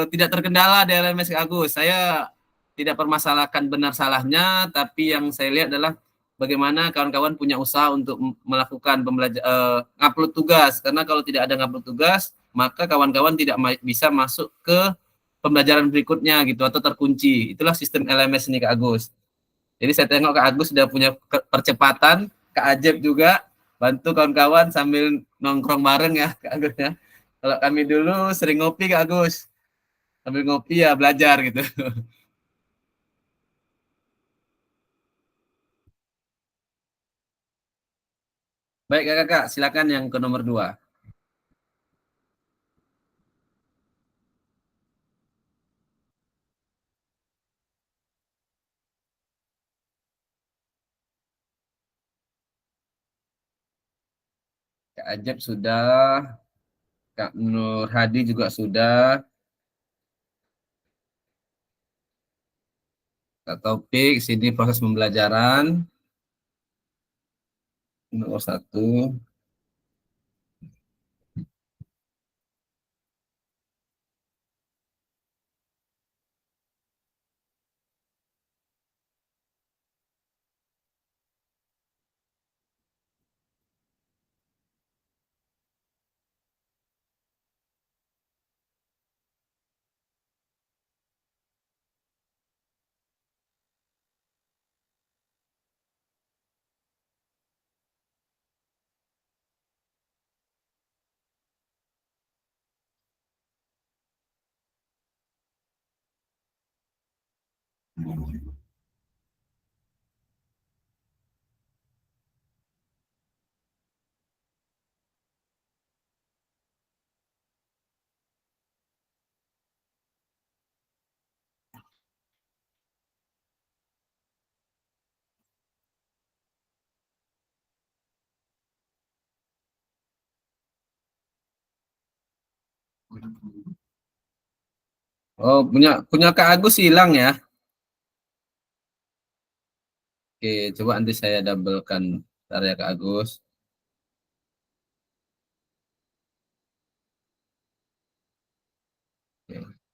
tidak terkendala di LMS Kak Agus. Saya tidak permasalahkan benar salahnya, tapi yang saya lihat adalah bagaimana kawan-kawan punya usaha untuk melakukan ngupload tugas. Karena kalau tidak ada ngupload tugas, maka kawan-kawan tidak bisa masuk ke pembelajaran berikutnya gitu atau terkunci. Itulah sistem LMS ini Kak Agus. Jadi saya tengok Kak Agus sudah punya percepatan, Kak Ajep juga bantu kawan-kawan sambil nongkrong bareng ya Kak Agus ya. Kalau kami dulu sering ngopi Kak Agus, sambil ngopi ya belajar gitu. Baik kakak, silakan yang ke nomor 2. Kak Ajep sudah, Kak Nur Hadi juga sudah, Kak Taufik, sini proses pembelajaran. Nomor 1. Oh, punya punya Kak Agus hilang ya. Oke, coba nanti saya doublekan bentar ya Kak Agus. Oke.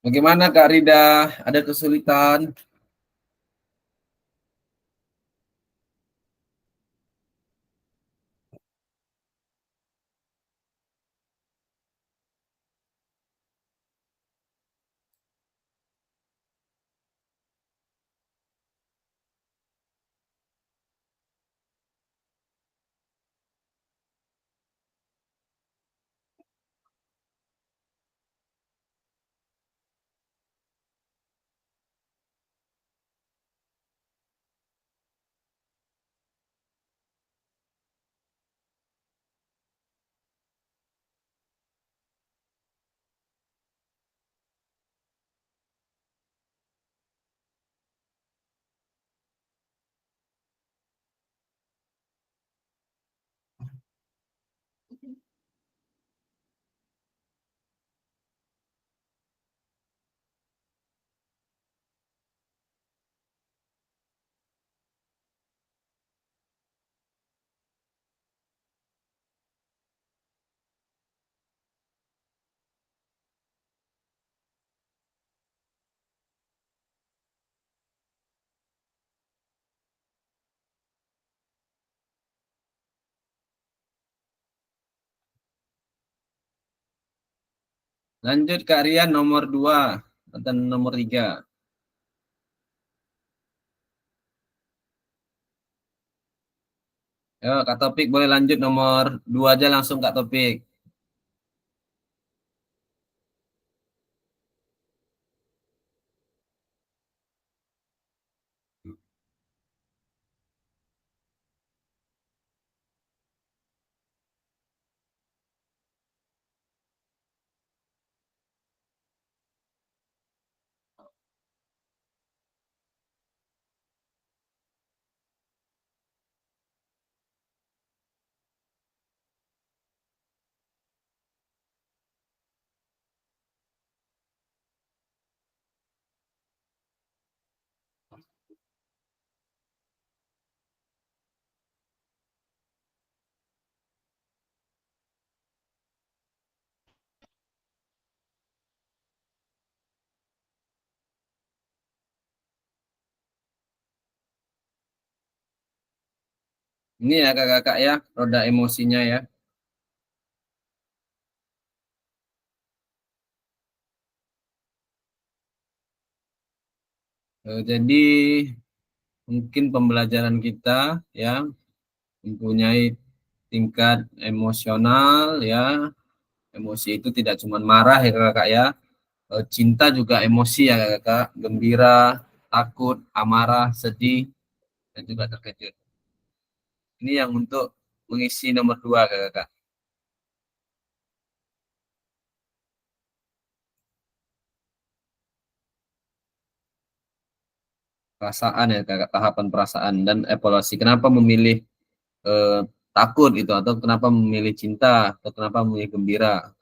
Bagaimana Kak Rida? Ada kesulitan? Lanjut Kak Rian nomor 2 dan nomor 3. Ya, Kak Topik boleh lanjut nomor 2 aja langsung Kak Topik. Ini ya kakak-kakak ya, roda emosinya ya. Jadi mungkin pembelajaran kita ya mempunyai tingkat emosional ya. Emosi itu tidak cuma marah ya kakak ya. Cinta juga emosi ya kakak. Gembira, takut, amarah, sedih, dan juga terkejut. Ini yang untuk mengisi nomor 2 kakak. Perasaan ya kakak, tahapan perasaan dan evaluasi. Kenapa memilih eh, takut itu, atau kenapa memilih cinta, atau kenapa memilih gembira.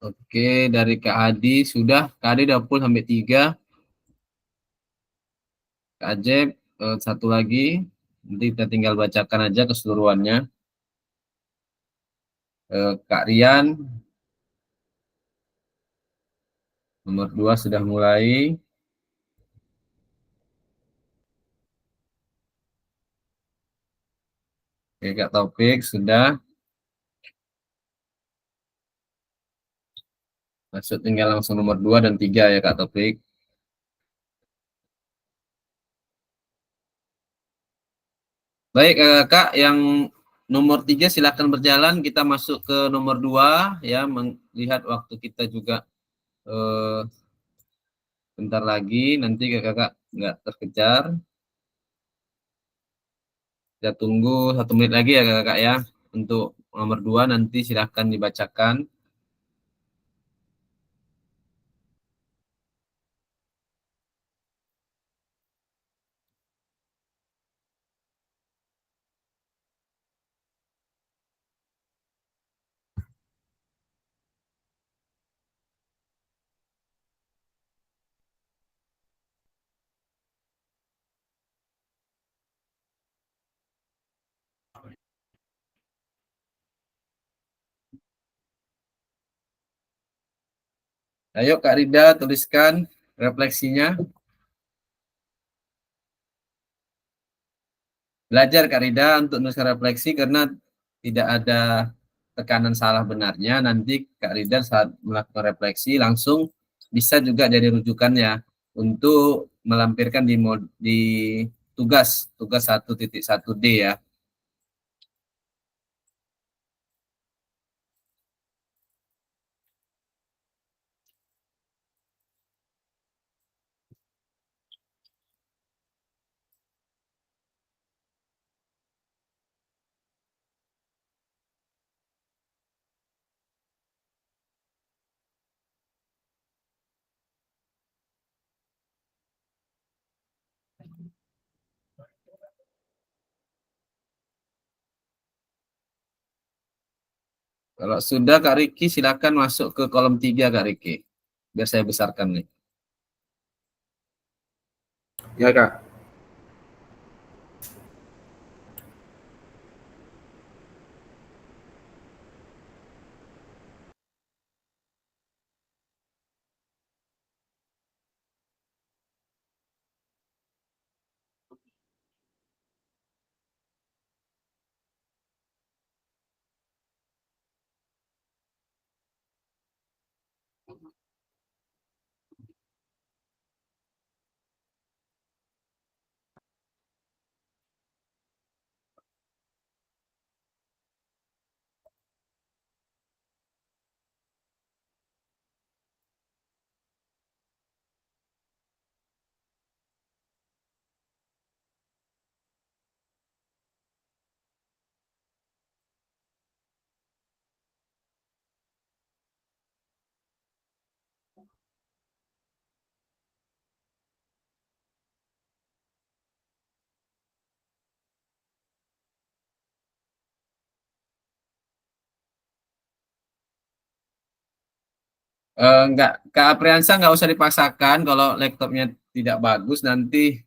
Oke, dari Kak Adi sudah. Kak Adi udah full sampai 3. Kak Ajep, satu lagi. Nanti kita tinggal bacakan aja keseluruhannya. Kak Rian, nomor 2 sudah mulai. Oke, Kak Taufik sudah. Masuk tinggal langsung nomor 2 dan 3 ya Kak Taufik. Baik Kak, yang nomor 3 silakan berjalan. Kita masuk ke nomor 2 ya, melihat waktu kita juga bentar lagi, nanti kakak nggak terkejar. Kita tunggu 1 menit lagi ya kakak ya. Untuk nomor 2 nanti silahkan dibacakan. Ayo Kak Rida tuliskan refleksinya. Belajar Kak Rida untuk nulis refleksi, karena tidak ada tekanan salah benarnya, nanti Kak Ridwan saat melakukan refleksi langsung bisa juga jadi rujukannya untuk melampirkan di tugas 1.1D ya. Kalau sudah Kak Riki silakan masuk ke kolom 3 Kak Riki. Biar saya besarkan nih. Ya, Kak. Enggak, Kak Apriansa nggak usah dipaksakan kalau laptopnya tidak bagus nanti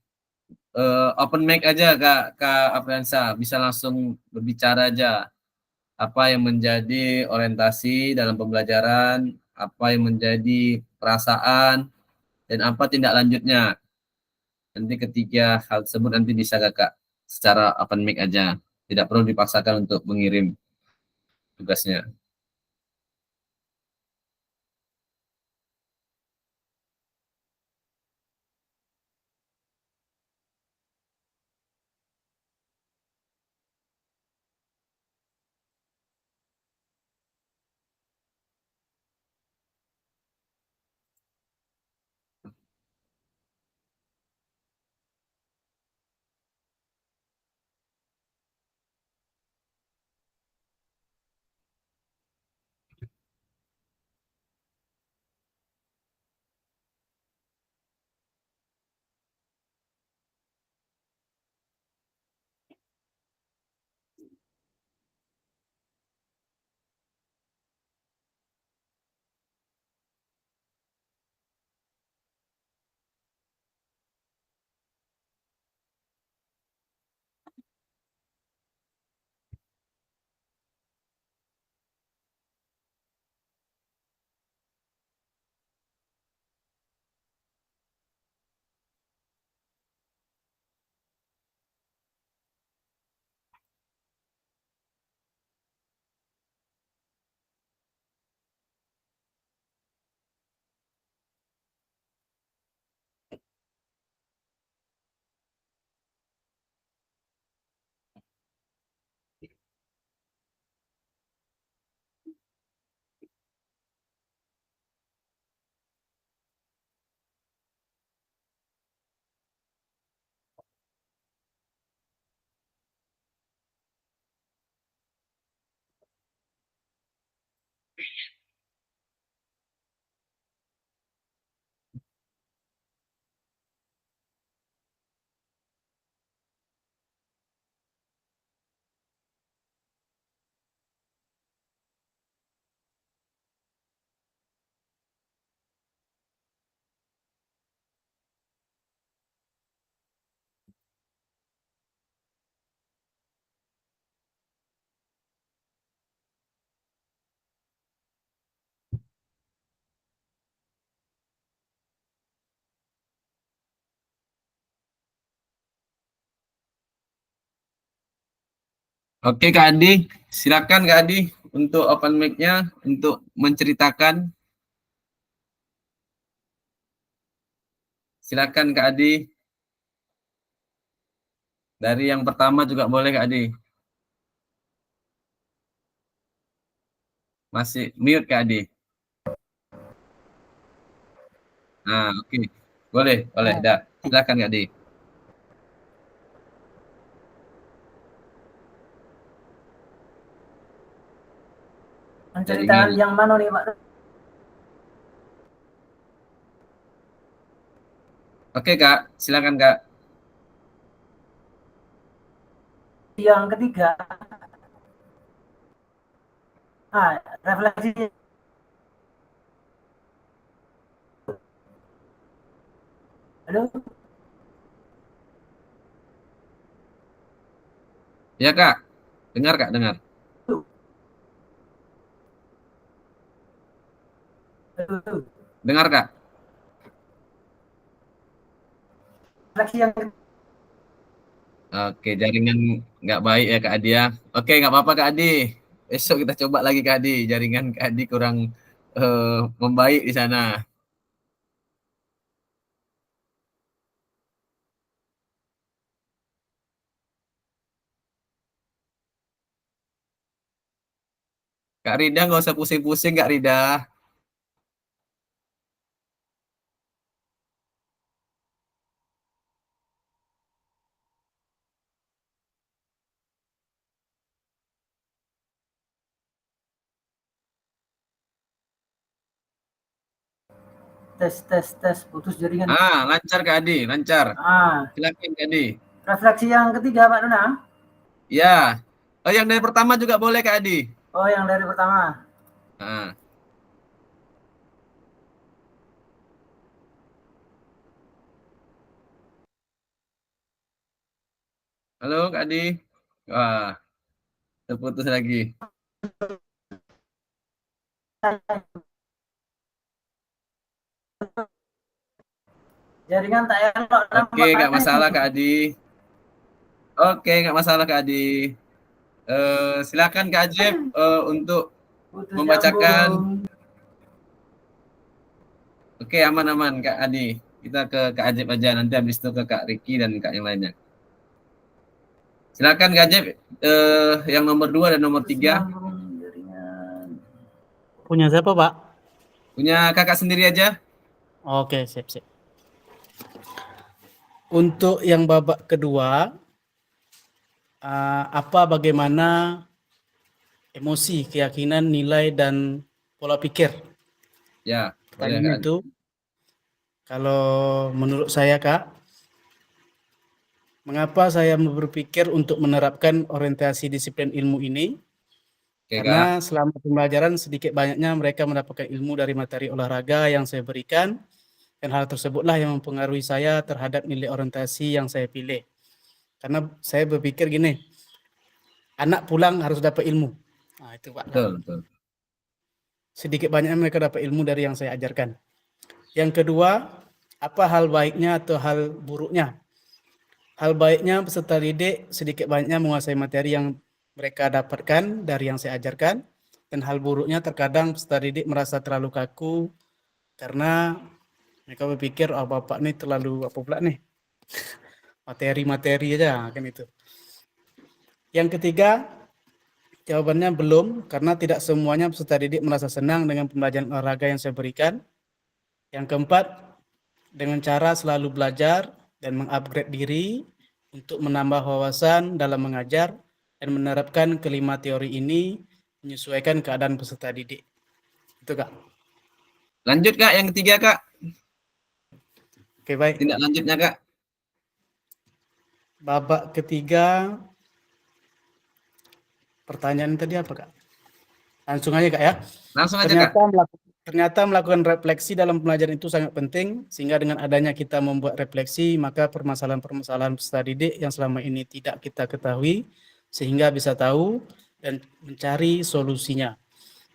open mic aja Kak Apriansa, bisa langsung berbicara aja apa yang menjadi orientasi dalam pembelajaran, apa yang menjadi perasaan, dan apa tindak lanjutnya. Nanti ketiga hal tersebut nanti bisa Kakak secara open mic aja, tidak perlu dipaksakan untuk mengirim tugasnya. Oke Kak Adi, silakan Kak Adi untuk open mic-nya untuk menceritakan. Silakan Kak Adi. Dari yang pertama juga boleh Kak Adi. Masih mute Kak Adi. Nah, oke. Boleh, boleh. Dah. Silakan Kak Adi. Menceritakan Jaringan. yang mana nih Pak? Oke Kak, silakan Kak. Yang ketiga, refleksi. Halo, Ya Kak, dengar Kak, dengar. halo. Dengar Kak. Refleksi yang Oke, jaringan nggak baik ya Kak Adi ya. Oke, nggak apa-apa Kak Adi. Besok kita coba lagi Kak Adi. Jaringan Kak Adi kurang membaik di sana. Kak Rida nggak usah pusing-pusing Kak Rida. tes putus jaringan. Lancar Kak Adi, lancar. Ah, Silakan Kak Adi. refleksi yang ketiga Pak Dona. Ya. Oh, yang dari pertama juga boleh Kak Adi. Oh, yang dari pertama. Nah. Halo Kak Adi. Wah, terputus lagi. Jaringan tak elok Oke, nggak nampaknya masalah ini. Kak Adi. Oke, nggak masalah Kak Adi. Silakan Kak Ajib untuk Putus membacakan. nyambung. Oke, aman-aman Kak Adi. Kita ke Kak Ajib aja, nanti habis itu ke Kak Riki dan Kak yang lainnya. Silakan Kak Ajib, yang nomor 2 dan nomor 3. Jaringan. Punya siapa, Pak? Punya kakak sendiri aja. Oke, sip. Untuk yang babak kedua, bagaimana emosi, keyakinan, nilai, dan pola pikir. Ya, boleh Kak Pertanyaannya Adi. itu, kalau menurut saya, Kak, mengapa saya berpikir untuk menerapkan orientasi disiplin ilmu ini? Oke Karena Kak. selama pembelajaran sedikit banyaknya mereka mendapatkan ilmu dari materi olahraga yang saya berikan, dan hal tersebutlah yang mempengaruhi saya terhadap nilai orientasi yang saya pilih. Karena saya berpikir gini, anak pulang harus dapat ilmu. Nah, itu Pak. Betul. Sedikit banyaknya mereka dapat ilmu dari yang saya ajarkan. Yang kedua, apa hal baiknya atau hal buruknya? Hal baiknya peserta didik sedikit banyaknya menguasai materi yang mereka dapatkan dari yang saya ajarkan. Dan hal buruknya terkadang peserta didik merasa terlalu kaku karena mereka berpikir, bapak nih terlalu apa pula nih, materi-materi aja kan itu. Yang ketiga, jawabannya belum, karena tidak semuanya peserta didik merasa senang dengan pembelajaran olahraga yang saya berikan. Yang keempat, dengan cara selalu belajar dan mengupgrade diri untuk menambah wawasan dalam mengajar dan menerapkan kelima teori ini menyesuaikan keadaan peserta didik. Itu Kak. Lanjut Kak, yang ketiga Kak. Oke, baik. Tindak lanjutnya Kak. Babak ketiga, pertanyaan tadi apa Kak? Langsung aja Kak ya. Langsung aja Kak. Ternyata melakukan refleksi dalam pelajaran itu sangat penting, sehingga dengan adanya kita membuat refleksi, maka permasalahan-permasalahan peserta didik yang selama ini tidak kita ketahui, sehingga bisa tahu dan mencari solusinya.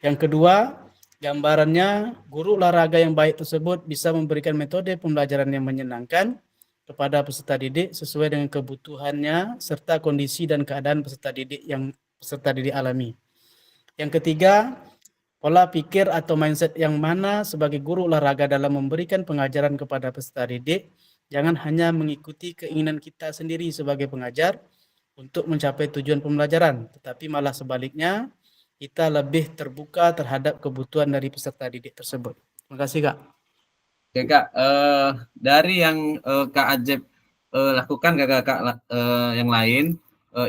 Yang kedua, gambarannya guru olahraga yang baik tersebut bisa memberikan metode pembelajaran yang menyenangkan kepada peserta didik sesuai dengan kebutuhannya serta kondisi dan keadaan peserta didik yang peserta didik alami. Yang ketiga, pola pikir atau mindset yang mana sebagai guru olahraga dalam memberikan pengajaran kepada peserta didik, jangan hanya mengikuti keinginan kita sendiri sebagai pengajar untuk mencapai tujuan pembelajaran, tetapi malah sebaliknya, kita lebih terbuka terhadap kebutuhan dari peserta didik tersebut. Terima kasih, Kak. Oke Kak, dari yang Kak Ajep lakukan kakak-kakak yang lain,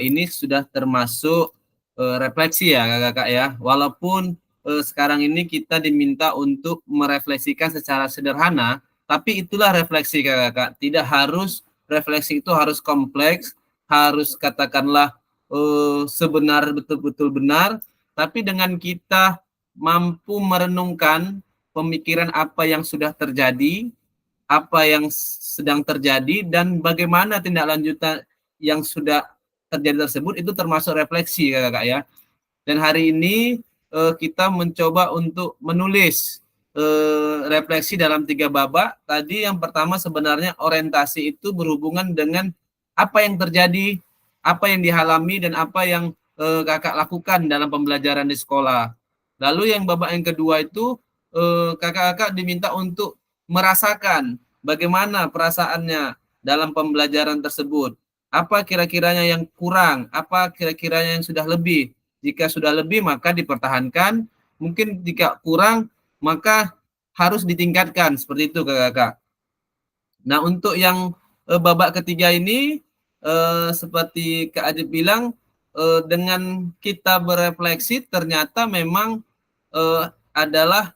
ini sudah termasuk refleksi ya kakak-kakak ya. Walaupun sekarang ini kita diminta untuk merefleksikan secara sederhana, tapi itulah refleksi kakak-kakak. Tidak harus refleksi itu harus kompleks, harus katakanlah sebenar betul-betul benar, tapi dengan kita mampu merenungkan pemikiran apa yang sudah terjadi, apa yang sedang terjadi, dan bagaimana tindak lanjutan yang sudah terjadi tersebut, itu termasuk refleksi kakak ya. Dan hari ini kita mencoba untuk menulis refleksi dalam 3 babak. Tadi yang pertama sebenarnya orientasi itu berhubungan dengan apa yang terjadi, apa yang dialami, dan apa yang kakak lakukan dalam pembelajaran di sekolah. Lalu yang babak yang kedua itu kakak-kakak diminta untuk merasakan bagaimana perasaannya dalam pembelajaran tersebut. Apa kira-kiranya yang kurang, apa kira-kiranya yang sudah lebih. Jika sudah lebih maka dipertahankan, mungkin jika kurang maka harus ditingkatkan, seperti itu kakak-kakak. Nah untuk yang babak ketiga ini seperti Kak Ajib bilang, dengan kita berefleksi ternyata memang adalah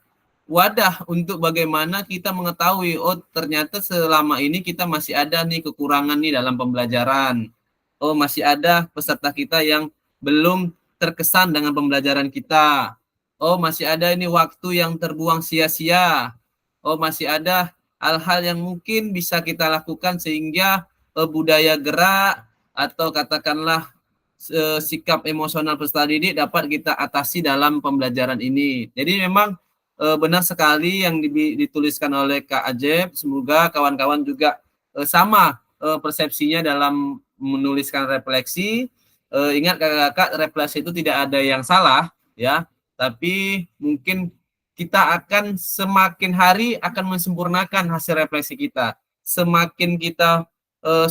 wadah untuk bagaimana kita mengetahui, oh ternyata selama ini kita masih ada nih kekurangan nih dalam pembelajaran. Oh masih ada peserta kita yang belum terkesan dengan pembelajaran kita. Oh masih ada ini waktu yang terbuang sia-sia. Oh masih ada hal-hal yang mungkin bisa kita lakukan sehingga budaya gerak atau katakanlah sikap emosional peserta didik dapat kita atasi dalam pembelajaran ini. Jadi memang benar sekali yang dituliskan oleh Kak Ajep. Semoga kawan-kawan juga sama persepsinya dalam menuliskan refleksi. Ingat kakak-kakak, refleksi itu tidak ada yang salah ya, tapi mungkin kita akan semakin hari akan mensempurnakan hasil refleksi kita. Semakin kita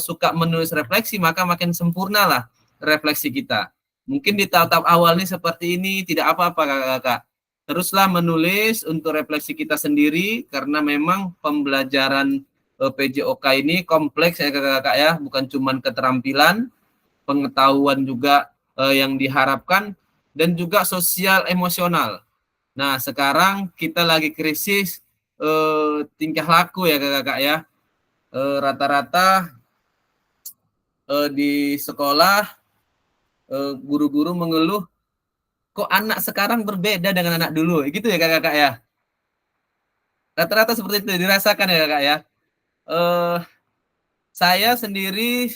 suka menulis refleksi, maka makin sempurnalah refleksi kita. Mungkin di tahap awal ini seperti ini tidak apa-apa kakak-kakak. Teruslah menulis untuk refleksi kita sendiri, karena memang pembelajaran PJOK ini kompleks ya kakak-kakak ya, bukan cuma keterampilan, pengetahuan juga yang diharapkan, dan juga sosial emosional. Nah sekarang kita lagi krisis tingkah laku ya kakak-kakak ya. Rata-rata di sekolah guru-guru mengeluh, kok anak sekarang berbeda dengan anak dulu, gitu ya kakak-kakak ya. Rata-rata seperti itu dirasakan ya kakak ya. Saya sendiri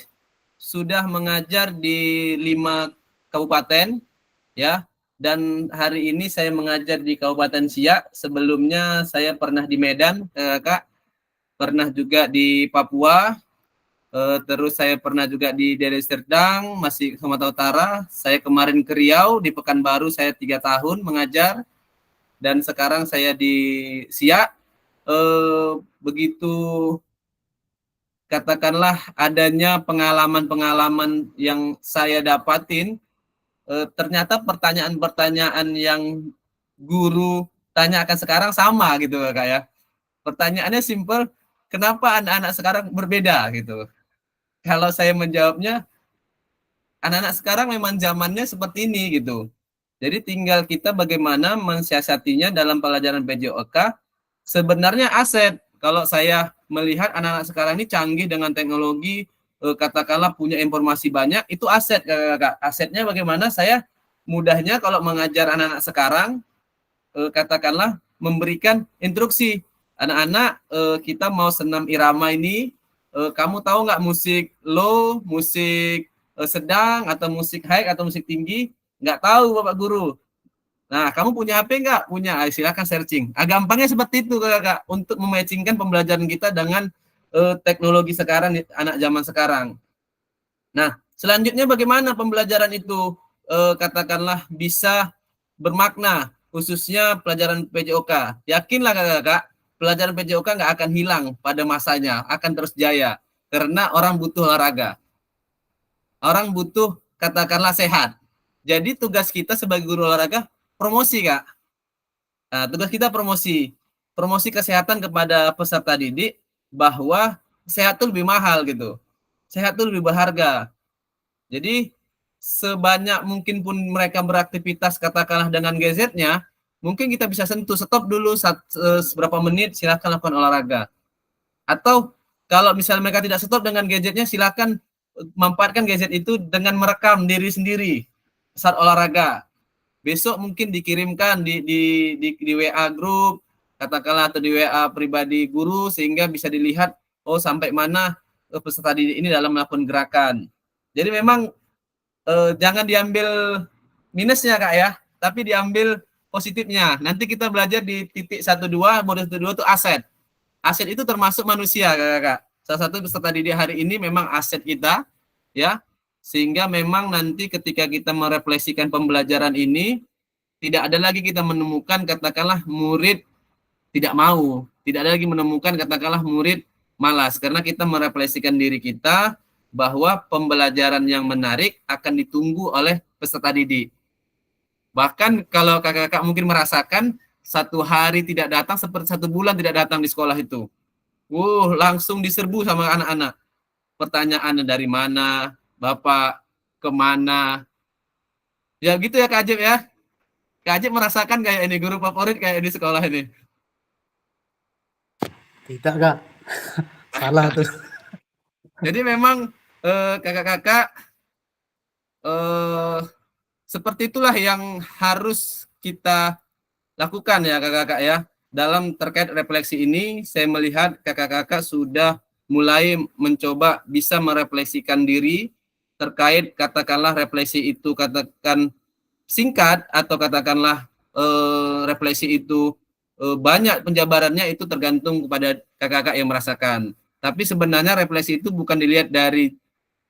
sudah mengajar di 5 kabupaten ya, dan hari ini saya mengajar di Kabupaten Siak. Sebelumnya saya pernah di Medan kakak, pernah juga di Papua. Terus saya pernah juga di Deli Serdang, masih Sumatera Utara. Saya kemarin ke Riau, di Pekanbaru saya 3 tahun mengajar, dan sekarang saya di Siak. Begitu katakanlah adanya pengalaman-pengalaman yang saya dapatin, ternyata pertanyaan-pertanyaan yang guru tanyakan sekarang sama gitu Kak ya. Pertanyaannya simpel, kenapa anak-anak sekarang berbeda gitu. Kalau saya menjawabnya, anak-anak sekarang memang zamannya seperti ini gitu. Jadi tinggal kita bagaimana mensiasatinya dalam pelajaran PJOK. Sebenarnya aset. Kalau saya melihat anak-anak sekarang ini canggih dengan teknologi, katakanlah punya informasi banyak, itu aset kakak-kakak. Asetnya bagaimana saya mudahnya kalau mengajar anak-anak sekarang, katakanlah memberikan instruksi. Anak-anak, kita mau senam irama ini, kamu tahu nggak musik low, musik sedang, atau musik high, atau musik tinggi? Nggak tahu Bapak Guru. Nah, kamu punya HP nggak? Punya, silakan searching. Gampangnya seperti itu kakak, untuk mematchingkan pembelajaran kita dengan teknologi sekarang, anak zaman sekarang. Nah, selanjutnya bagaimana pembelajaran itu katakanlah bisa bermakna, khususnya pelajaran PJOK. Yakinlah kakak-kakak, pelajaran PJOK nggak akan hilang pada masanya, akan terus jaya. Karena orang butuh olahraga. Orang butuh katakanlah sehat. Jadi tugas kita sebagai guru olahraga, promosi kak. Nah, tugas kita promosi. Promosi kesehatan kepada peserta didik, bahwa sehat itu lebih mahal gitu. Sehat itu lebih berharga. Jadi sebanyak mungkin pun mereka beraktivitas katakanlah dengan gadgetnya, mungkin kita bisa sentuh, stop dulu seberapa menit, silakan lakukan olahraga. Atau kalau misalnya mereka tidak stop dengan gadgetnya, silakan manfaatkan gadget itu dengan merekam diri sendiri saat olahraga. Besok mungkin dikirimkan di WA grup, katakanlah, atau di WA pribadi guru, sehingga bisa dilihat, oh sampai mana peserta didik ini dalam melakukan gerakan. Jadi memang jangan diambil minusnya kak ya, tapi diambil positifnya. Nanti kita belajar di titik 1-2, modul 1-2 itu aset. Aset itu termasuk manusia kakak-kakak. Salah satu peserta didik hari ini memang aset kita, ya. Sehingga memang nanti ketika kita merefleksikan pembelajaran ini, tidak ada lagi kita menemukan katakanlah murid tidak mau, tidak ada lagi menemukan katakanlah murid malas, karena kita merefleksikan diri kita bahwa pembelajaran yang menarik akan ditunggu oleh peserta didik. Bahkan kalau kakak-kakak mungkin merasakan 1 hari tidak datang seperti 1 bulan tidak datang di sekolah itu. Langsung diserbu sama anak-anak. Pertanyaannya dari mana, Bapak kemana? Ya gitu ya Kak Ajib ya. Kak Ajib merasakan kayak ini, guru favorit kayak di sekolah ini. Tidak kak, salah tuh. Jadi memang kakak-kakak seperti itulah yang harus kita lakukan ya kakak-kakak ya. Dalam terkait refleksi ini, saya melihat kakak-kakak sudah mulai mencoba bisa merefleksikan diri terkait katakanlah refleksi itu katakan singkat atau katakanlah refleksi itu banyak penjabarannya, itu tergantung kepada kakak-kakak yang merasakan. Tapi sebenarnya refleksi itu bukan dilihat dari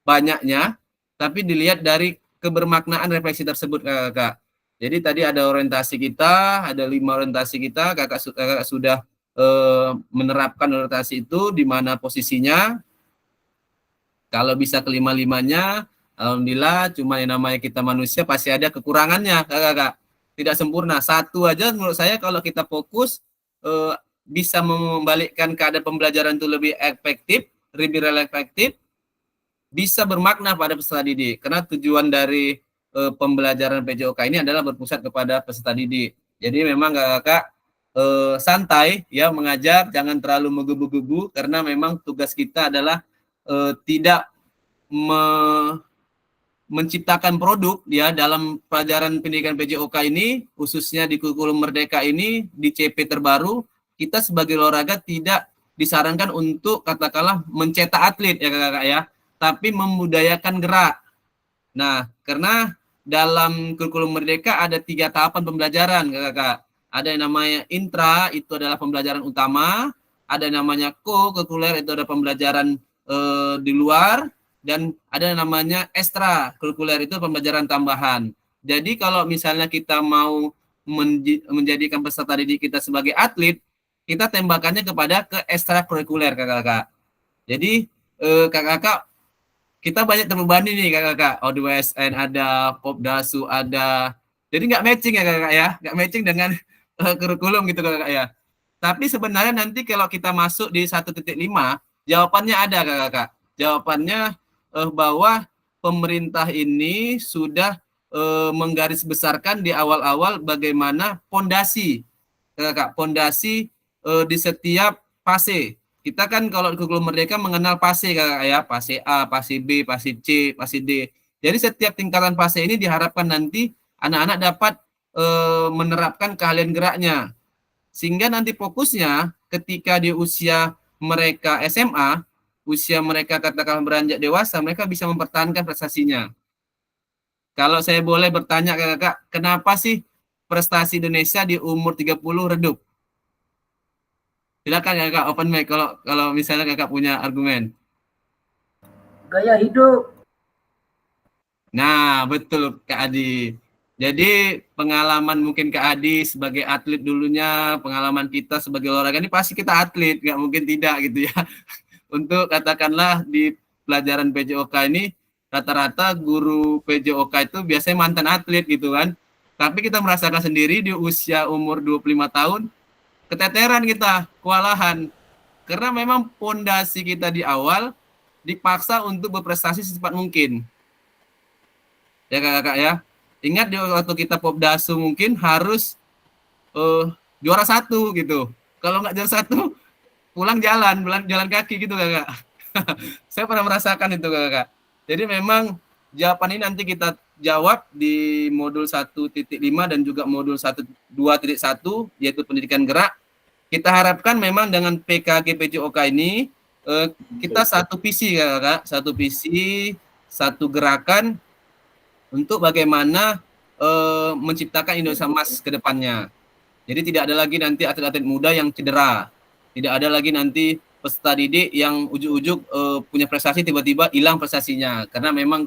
banyaknya, tapi dilihat dari kebermaknaan refleksi tersebut kakak-kakak. Jadi tadi ada orientasi kita, ada 5 orientasi kita, kakak sudah menerapkan orientasi itu di mana posisinya. Kalau bisa kelima-limanya, alhamdulillah. Cuma yang namanya kita manusia pasti ada kekurangannya kakak-kakak. Tidak sempurna. Satu aja menurut saya kalau kita fokus bisa membalikkan keadaan pembelajaran itu lebih efektif, lebih efektif, bisa bermakna pada peserta didik. Karena tujuan dari pembelajaran PJOK ini adalah berpusat kepada peserta didik. Jadi memang kakak santai ya mengajar, jangan terlalu menggebu-gebu, karena memang tugas kita adalah tidak menciptakan produk ya dalam pelajaran pendidikan PJOK ini, khususnya di kurikulum Merdeka ini, di CP terbaru, kita sebagai olahraga tidak disarankan untuk katakanlah mencetak atlet ya kakak ya, tapi membudayakan gerak. Nah, karena dalam kurikulum Merdeka ada 3 tahapan pembelajaran kakak. Ada yang namanya intra, itu adalah pembelajaran utama. Ada yang namanya co-kurikuler, itu adalah pembelajaran di luar. Dan ada yang namanya ekstra kurikuler, itu pembelajaran tambahan. Jadi kalau misalnya kita mau menjadikan peserta didik kita sebagai atlet, kita tembakannya kepada ke ekstra kurikuler kakak-kakak. Jadi kakak-kakak, kita banyak terbebani nih kakak-kakak. ODWSN ada, Popdasu ada. Jadi nggak matching ya kakak ya, nggak matching dengan kurikulum gitu kakak ya. Tapi sebenarnya nanti kalau kita masuk di 1.5, jawabannya ada kakak-kakak. Jawabannya bahwa pemerintah ini sudah menggarisbesarkan di awal-awal bagaimana pondasi kakak, pondasi di setiap fase. Kita kan kalau di kurikulum Merdeka mengenal fase kakak ya, fase A, fase B, fase C, fase D. Jadi setiap tingkatan fase ini diharapkan nanti anak-anak dapat menerapkan keahlian geraknya. Sehingga nanti fokusnya ketika di usia mereka SMA, usia mereka katakan beranjak dewasa, mereka bisa mempertahankan prestasinya. Kalau saya boleh bertanya kakak, kenapa sih prestasi Indonesia di umur 30 redup? Silakan kakak open mic kalau misalnya kakak punya argumen. Gaya hidup. Nah, betul Kak Adi. Jadi pengalaman mungkin Kak Adi sebagai atlet dulunya, pengalaman kita sebagai olahraga ini pasti kita atlet, nggak mungkin tidak gitu ya. Untuk katakanlah di pelajaran PJOK ini rata-rata guru PJOK itu biasanya mantan atlet gitu kan. Tapi kita merasakan sendiri di usia umur 25 tahun keteteran kita, kewalahan. Karena memang pondasi kita di awal dipaksa untuk berprestasi secepat mungkin. Ya kakak ya. Ingat di waktu kita Popdasu mungkin harus juara 1 gitu. Kalau nggak juara 1 pulang jalan kaki gitu kakak. Saya pernah merasakan itu kakak. Jadi memang jawaban ini nanti kita jawab di modul 1.5 dan juga modul 2.1 yaitu pendidikan gerak. Kita harapkan memang dengan PKG PJOK ini kita satu visi kakak, satu visi, satu gerakan untuk bagaimana menciptakan Indonesia Emas ke depannya. Jadi tidak ada lagi nanti atlet-atlet muda yang cedera. Tidak ada lagi nanti peserta didik yang ujuk-ujuk punya prestasi tiba-tiba hilang prestasinya. Karena memang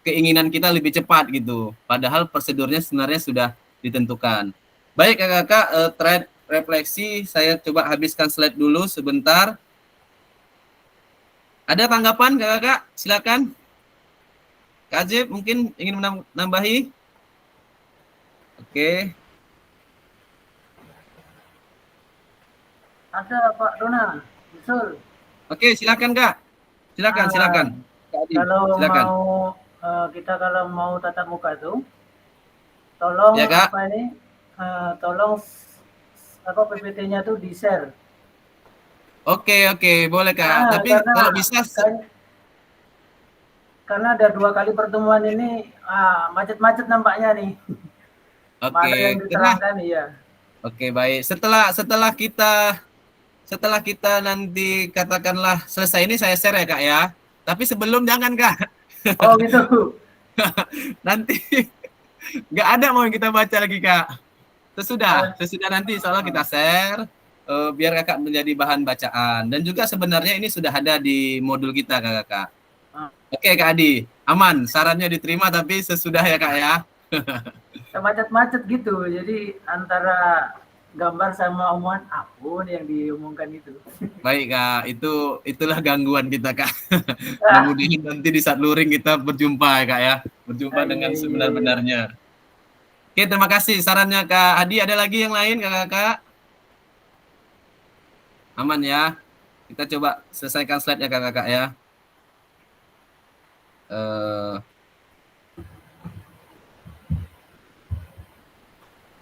keinginan kita lebih cepat gitu. Padahal prosedurnya sebenarnya sudah ditentukan. Baik kakak-kakak, thread refleksi, saya coba habiskan slide dulu sebentar. Ada tanggapan kakak-kakak? Silakan. Kak Ajib mungkin ingin menambahi? Oke. Ada Pak Dona, betul. Oke, silakan Kak. Silakan. Kak Adi, Kalau silakan. kalau mau tatap muka itu, tolong Ya, Kak. tolong PPT-nya tuh di-share. Oke, boleh Kak. Tapi kalau bisa karena ada 2 kali pertemuan ini macet-macet nampaknya nih. Mana yang diterangkan iya. Oke, baik. Setelah kita nanti katakanlah selesai ini saya share ya Kak ya. Tapi sebelum jangan Kak. Oh gitu. Nanti nggak ada mau yang kita baca lagi Kak. Sesudah nanti soalnya kita share biar Kakak menjadi bahan bacaan. Dan juga sebenarnya ini sudah ada di modul kita Kakak. Oke Kak Adi, aman. Sarannya diterima tapi sesudah ya Kak ya. Macet-macet gitu. Jadi antara gambar sama omongan apapun yang diumumkan itu. Baik Kak, itulah gangguan kita Kak. Mudah-mudahan nanti di saat luring kita berjumpa ya Kak ya. Berjumpa dengan sebenar-benarnya. Oke, terima kasih sarannya Kak Adi. Ada lagi yang lain Kakak? Aman ya. Kita coba selesaikan slide-nya Kakak ya.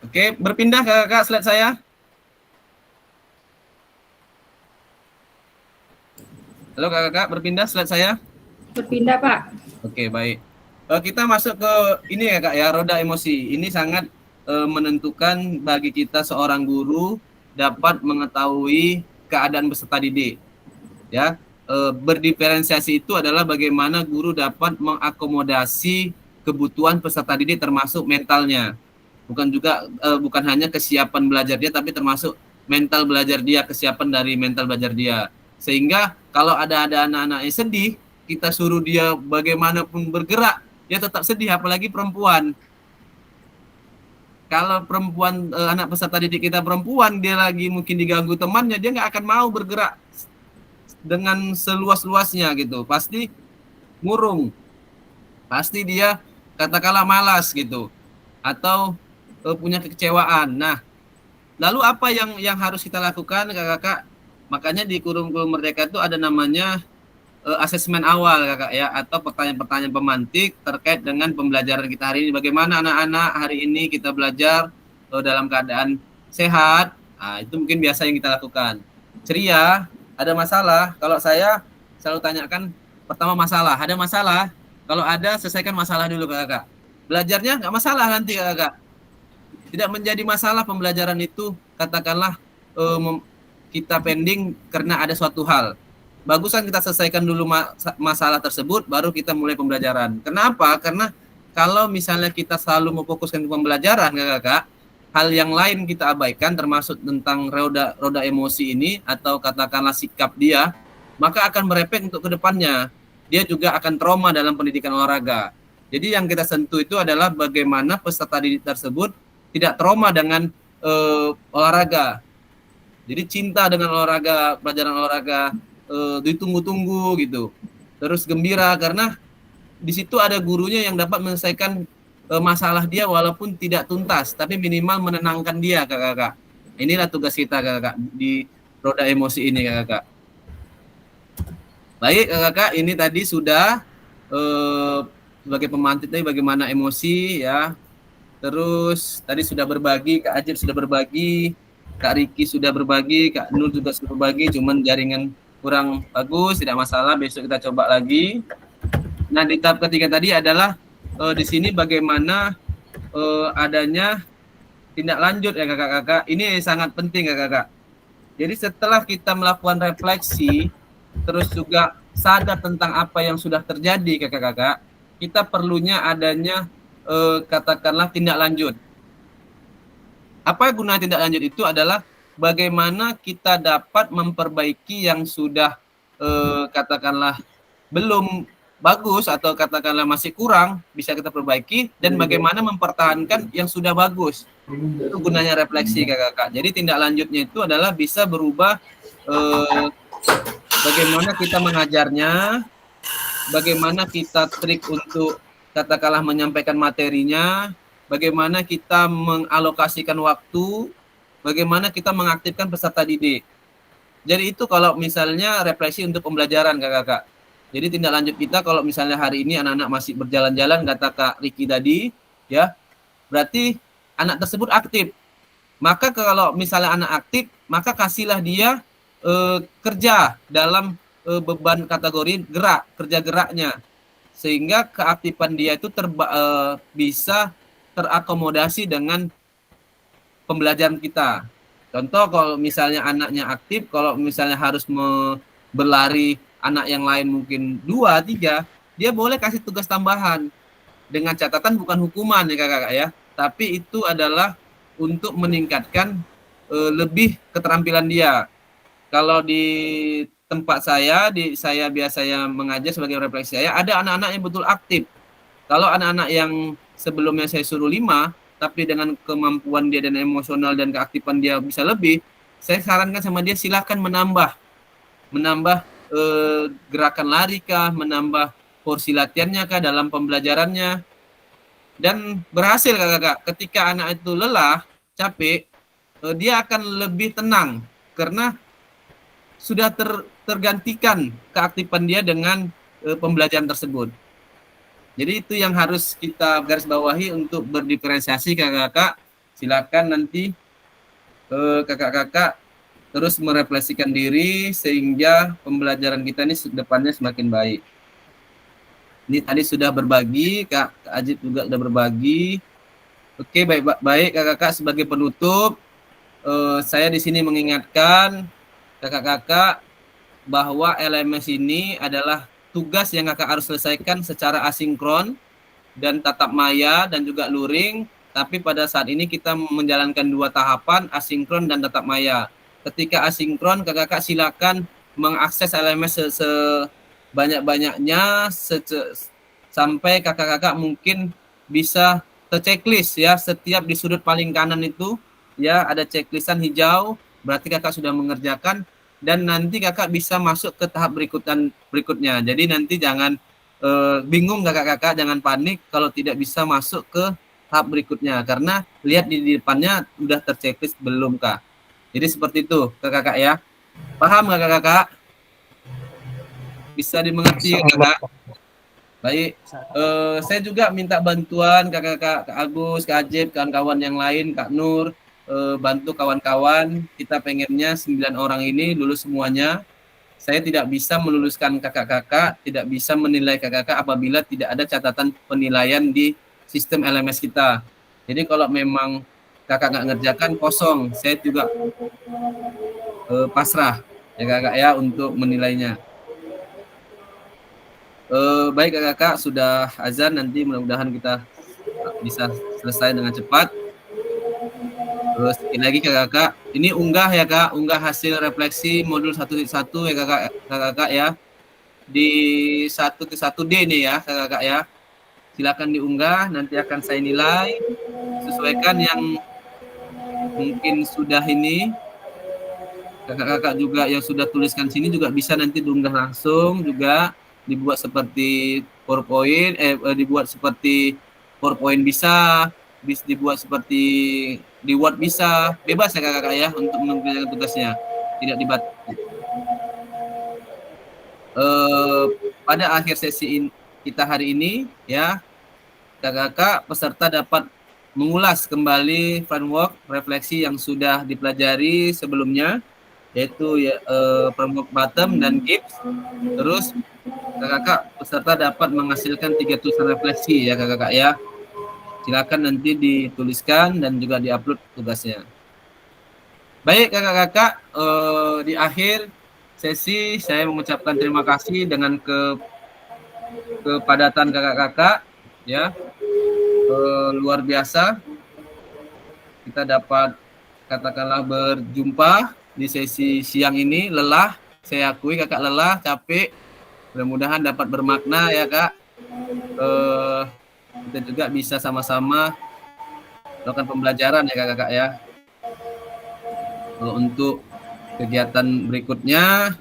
Oke, berpindah Kakak slide saya. Halo Kakak, berpindah slide saya. Berpindah Pak. Oke, baik. Kita masuk ke ini ya Kak ya, roda emosi. Ini sangat menentukan bagi kita seorang guru dapat mengetahui keadaan peserta didik. Ya, berdiferensiasi itu adalah bagaimana guru dapat mengakomodasi kebutuhan peserta didik termasuk mentalnya. Bukan hanya kesiapan belajar dia tapi termasuk mental belajar dia, kesiapan dari mental belajar dia. Sehingga kalau ada anak-anak yang sedih, kita suruh dia bagaimanapun bergerak, dia tetap sedih, apalagi perempuan. Kalau perempuan, anak peserta didik kita perempuan, dia lagi mungkin diganggu temannya, dia nggak akan mau bergerak dengan seluas-luasnya gitu. Pasti murung, pasti dia katakanlah malas gitu, atau punya kekecewaan. Nah, lalu apa yang harus kita lakukan kakak-kakak? Makanya di kurikulum Merdeka itu ada namanya asesmen awal kakak ya, atau pertanyaan-pertanyaan pemantik terkait dengan pembelajaran kita hari ini. Bagaimana anak-anak hari ini kita belajar dalam keadaan sehat. Nah, itu mungkin biasa yang kita lakukan. Ceria, ada masalah. Kalau saya selalu tanyakan pertama masalah. Ada masalah? Kalau ada, selesaikan masalah dulu kakak. Belajarnya nggak masalah nanti kakak. Tidak menjadi masalah pembelajaran itu, katakanlah kita pending karena ada suatu hal. Bagusan kita selesaikan dulu masalah tersebut, baru kita mulai pembelajaran. Kenapa? Karena kalau misalnya kita selalu memfokuskan ke pembelajaran, kakak, hal yang lain kita abaikan, termasuk tentang roda emosi ini atau katakanlah sikap dia, maka akan merepek untuk kedepannya. Dia juga akan trauma dalam pendidikan olahraga. Jadi yang kita sentuh itu adalah bagaimana peserta didik tersebut tidak trauma dengan olahraga. Jadi cinta dengan olahraga, pelajaran olahraga ditunggu-tunggu gitu. Terus gembira karena di situ ada gurunya yang dapat menyelesaikan masalah dia walaupun tidak tuntas, tapi minimal menenangkan dia, kakak-kakak. Inilah tugas kita, kakak, di roda emosi ini, kakak. Baik, kakak, ini tadi sudah sebagai pemantik tadi bagaimana emosi ya. Terus tadi sudah berbagi, Kak Ajib sudah berbagi, Kak Riki sudah berbagi, Kak Nur juga sudah berbagi, cuman jaringan kurang bagus, tidak masalah, besok kita coba lagi. Nah, di tahap ketiga tadi adalah di sini bagaimana adanya tindak lanjut ya kakak-kakak. Ini sangat penting kakak-kakak. Jadi setelah kita melakukan refleksi, terus juga sadar tentang apa yang sudah terjadi kakak-kakak, kita perlunya adanya katakanlah tindak lanjut. Apa guna tindak lanjut itu adalah bagaimana kita dapat memperbaiki yang sudah katakanlah belum bagus atau katakanlah masih kurang, bisa kita perbaiki, dan bagaimana mempertahankan yang sudah bagus. Itu gunanya refleksi kakak-kakak. Jadi tindak lanjutnya itu adalah bisa berubah bagaimana kita mengajarnya, bagaimana kita trik untuk katakanlah menyampaikan materinya, bagaimana kita mengalokasikan waktu, bagaimana kita mengaktifkan peserta didik. Jadi itu kalau misalnya refleksi untuk pembelajaran kakak-kakak. Jadi tindak lanjut kita kalau misalnya hari ini anak-anak masih berjalan-jalan, kata Kak Riki tadi, ya, berarti anak tersebut aktif. Maka kalau misalnya anak aktif, maka kasihlah dia kerja dalam beban kategori gerak, kerja geraknya. Sehingga keaktifan dia itu bisa terakomodasi dengan pembelajaran kita. Contoh kalau misalnya anaknya aktif, kalau misalnya harus berlari anak yang lain mungkin 2, 3, dia boleh kasih tugas tambahan. Dengan catatan bukan hukuman ya kakak-kakak ya, tapi itu adalah untuk meningkatkan lebih keterampilan dia. Kalau di tempat saya biasanya mengajar sebagai refleksi saya, ada anak-anak yang betul aktif. Kalau anak-anak yang sebelumnya saya suruh 5, tapi dengan kemampuan dia dan emosional dan keaktifan dia bisa lebih, saya sarankan sama dia silakan menambah gerakan lari kah, menambah porsi latihannya kah dalam pembelajarannya. Dan berhasil kakak-kakak, ketika anak itu lelah, capek, dia akan lebih tenang karena sudah tergantikan keaktifan dia dengan pembelajaran tersebut. Jadi itu yang harus kita garis bawahi untuk berdiferensiasi kakak-kakak. Silakan nanti kakak-kakak terus merefleksikan diri sehingga pembelajaran kita ini depannya semakin baik. Ini tadi sudah berbagi, Kak Ajib juga sudah berbagi. Oke, baik kakak-kakak, sebagai penutup, saya di sini mengingatkan kakak-kakak bahwa LMS ini adalah tugas yang kakak harus selesaikan secara asinkron dan tatap maya dan juga luring. Tapi pada saat ini kita menjalankan 2 tahapan, asinkron dan tatap maya. Ketika asinkron, kakak-kakak silakan mengakses LMS sebanyak-banyaknya sampai kakak-kakak mungkin bisa terchecklist ya, setiap di sudut paling kanan itu ya ada checklistan hijau, berarti kakak sudah mengerjakan, dan nanti kakak bisa masuk ke tahap berikutnya. Jadi nanti jangan bingung kakak-kakak, jangan panik kalau tidak bisa masuk ke tahap berikutnya, karena lihat di depannya udah terchecklist belum kak. Jadi seperti itu kakak-kakak ya. Paham nggak kakak-kakak? Bisa dimengerti kakak? Baik. Saya juga minta bantuan kakak-kakak, Kak Agus, Kak Ajib, kawan-kawan yang lain, Kak Nur, bantu kawan-kawan. Kita pengennya 9 orang ini lulus semuanya. Saya tidak bisa meluluskan kakak-kakak, tidak bisa menilai kakak-kakak apabila tidak ada catatan penilaian di sistem LMS kita. Jadi kalau memang kakak nggak ngerjakan, kosong. Saya juga pasrah ya kakak ya untuk menilainya. Baik kakak, sudah azan, nanti mudah-mudahan kita bisa selesai dengan cepat. Terus sekali lagi kakak-kakak, ini unggah ya kak, unggah hasil refleksi modul 1.1 ya kakak-kakak ya. Di 1.1D nih ya kakak-kakak ya. Silakan diunggah, nanti akan saya nilai. Sesuaikan yang mungkin sudah ini, kakak-kakak juga yang sudah tuliskan sini juga bisa nanti diunggah langsung juga, dibuat seperti PowerPoint, dibuat seperti PowerPoint bisa dibuat seperti di Word bisa, bebas ya kakak-kakak ya untuk mengerjakan tugasnya, tidak dibatasi. Pada akhir sesi kita hari ini ya, kakak-kakak peserta dapat mengulas kembali framework refleksi yang sudah dipelajari sebelumnya, yaitu ya, framework bottom dan Gibbs. Terus kakak-kakak peserta dapat menghasilkan 3 tulisan refleksi ya kakak-kakak ya. Silakan nanti dituliskan dan juga diupload tugasnya. Baik kakak-kakak, di akhir sesi saya mengucapkan terima kasih dengan kepadatan kakak-kakak ya, luar biasa. Kita dapat katakanlah berjumpa di sesi siang ini. Lelah, saya akui kakak lelah, capek. Mudah-mudahan dapat bermakna ya kak. Kita juga bisa sama-sama melakukan pembelajaran ya kakak-kakak ya. Untuk kegiatan berikutnya,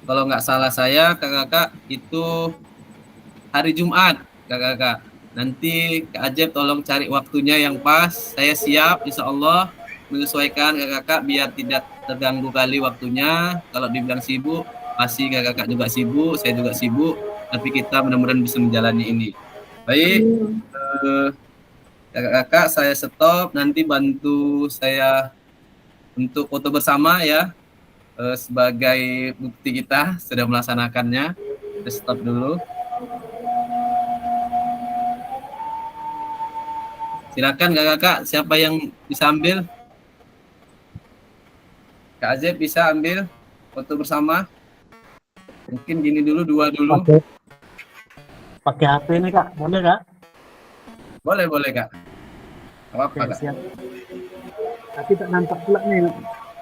kalau nggak salah saya kakak-kakak itu hari Jumat kakak-kakak. Nanti Kak Ajep tolong cari waktunya yang pas. Saya siap insya Allah menyesuaikan kakak-kakak biar tidak terganggu kali waktunya. Kalau dibilang sibuk, pasti kakak-kakak juga sibuk, saya juga sibuk. Tapi kita mudah-mudahan bisa menjalani ini. Baik, kakak-kakak saya stop. Nanti bantu saya untuk foto bersama ya. Sebagai bukti kita sudah melaksanakannya. Kita stop dulu. Silakan kakak-kakak, siapa yang bisa ambil? Kak Azeb bisa ambil foto bersama? Mungkin gini dulu, dua dulu. Pakai HP nih kak, boleh kak? Boleh kak. Apa kak? Siap. Tapi tak nampak pula nih,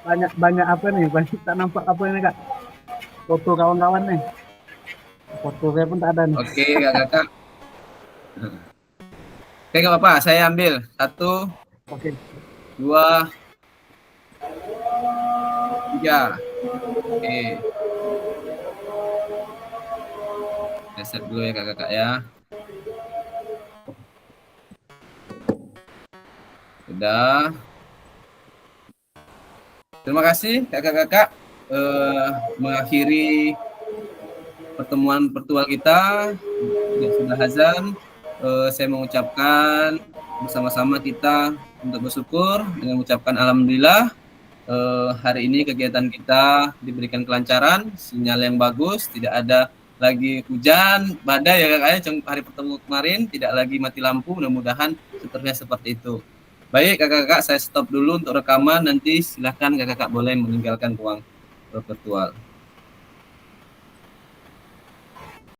banyak apa nih, banyak tak nampak apa ini kak? Foto kawan-kawan nih. Foto saya pun tak ada nih. Oke kakak-kakak. Oke nggak apa-apa, saya ambil 1, Oke. 2, 3. Oke. Saya set dulu ya kakak-kakak ya. Sudah. Terima kasih kakak-kakak mengakhiri pertemuan virtual kita. Sudah azan. Saya mengucapkan bersama-sama kita untuk bersyukur dengan mengucapkan alhamdulillah, hari ini kegiatan kita diberikan kelancaran, sinyal yang bagus, tidak ada lagi hujan, badai ya kakaknya, hari pertemuan kemarin tidak lagi mati lampu, mudah-mudahan seterusnya seperti itu. Baik kakak-kakak, saya stop dulu untuk rekaman, nanti silahkan kakak-kakak boleh meninggalkan ruang virtual.